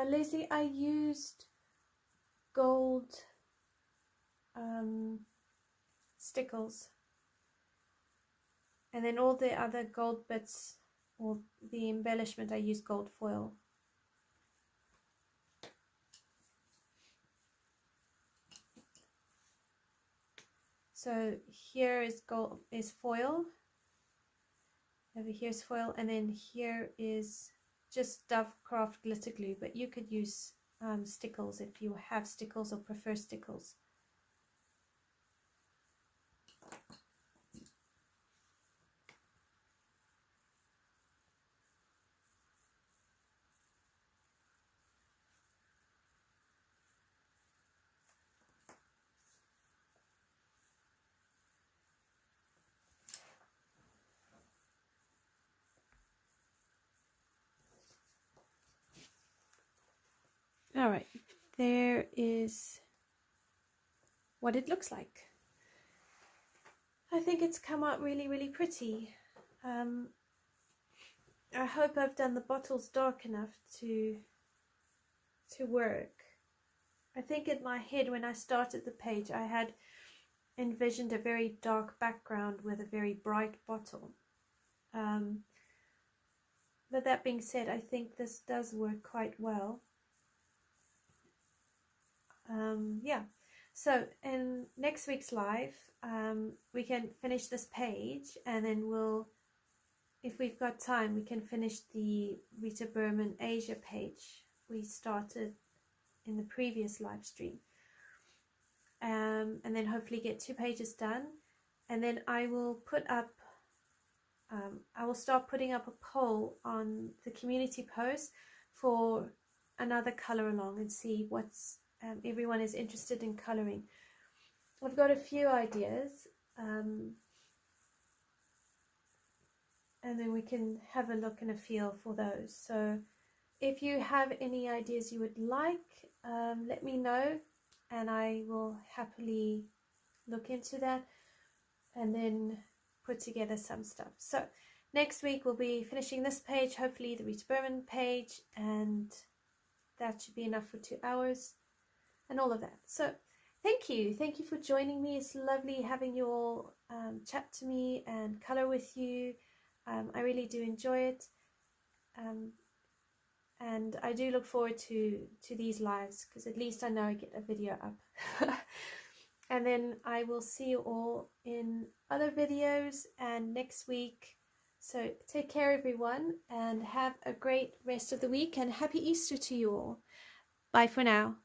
Leslie, I used gold stickles, and then all the other gold bits, or the embellishment, I used gold foil. So here is gold, is foil, over here is foil, and then here is just Dovecraft glitter glue, but you could use stickles if you have stickles or prefer stickles. All right, there is what it looks like. I think it's come out really, really pretty. I hope I've done the bottles dark enough to work. I think in my head when I started the page I had envisioned a very dark background with a very bright bottle. But that being said, I think this does work quite well. Yeah, so in next week's live, we can finish this page, and then we'll, if we've got time, we can finish the Rita Berman Asia page we started in the previous live stream. And then hopefully get 2 pages done, and then I will put up I will start putting up a poll on the community post for another color along and see what's everyone is interested in coloring. I've got a few ideas, and then we can have a look and a feel for those. So if you have any ideas you would like, let me know, and I will happily look into that and then put together some stuff. So next week we'll be finishing this page, hopefully the Rita Berman page, and that should be enough for 2 hours and all of that. So thank you for joining me. It's lovely having you all chat to me and color with you. I really do enjoy it, and I do look forward to these lives, because at least I know I get a video up. And then I will see you all in other videos and next week. So take care everyone, and have a great rest of the week, and happy Easter to you all. Bye for now.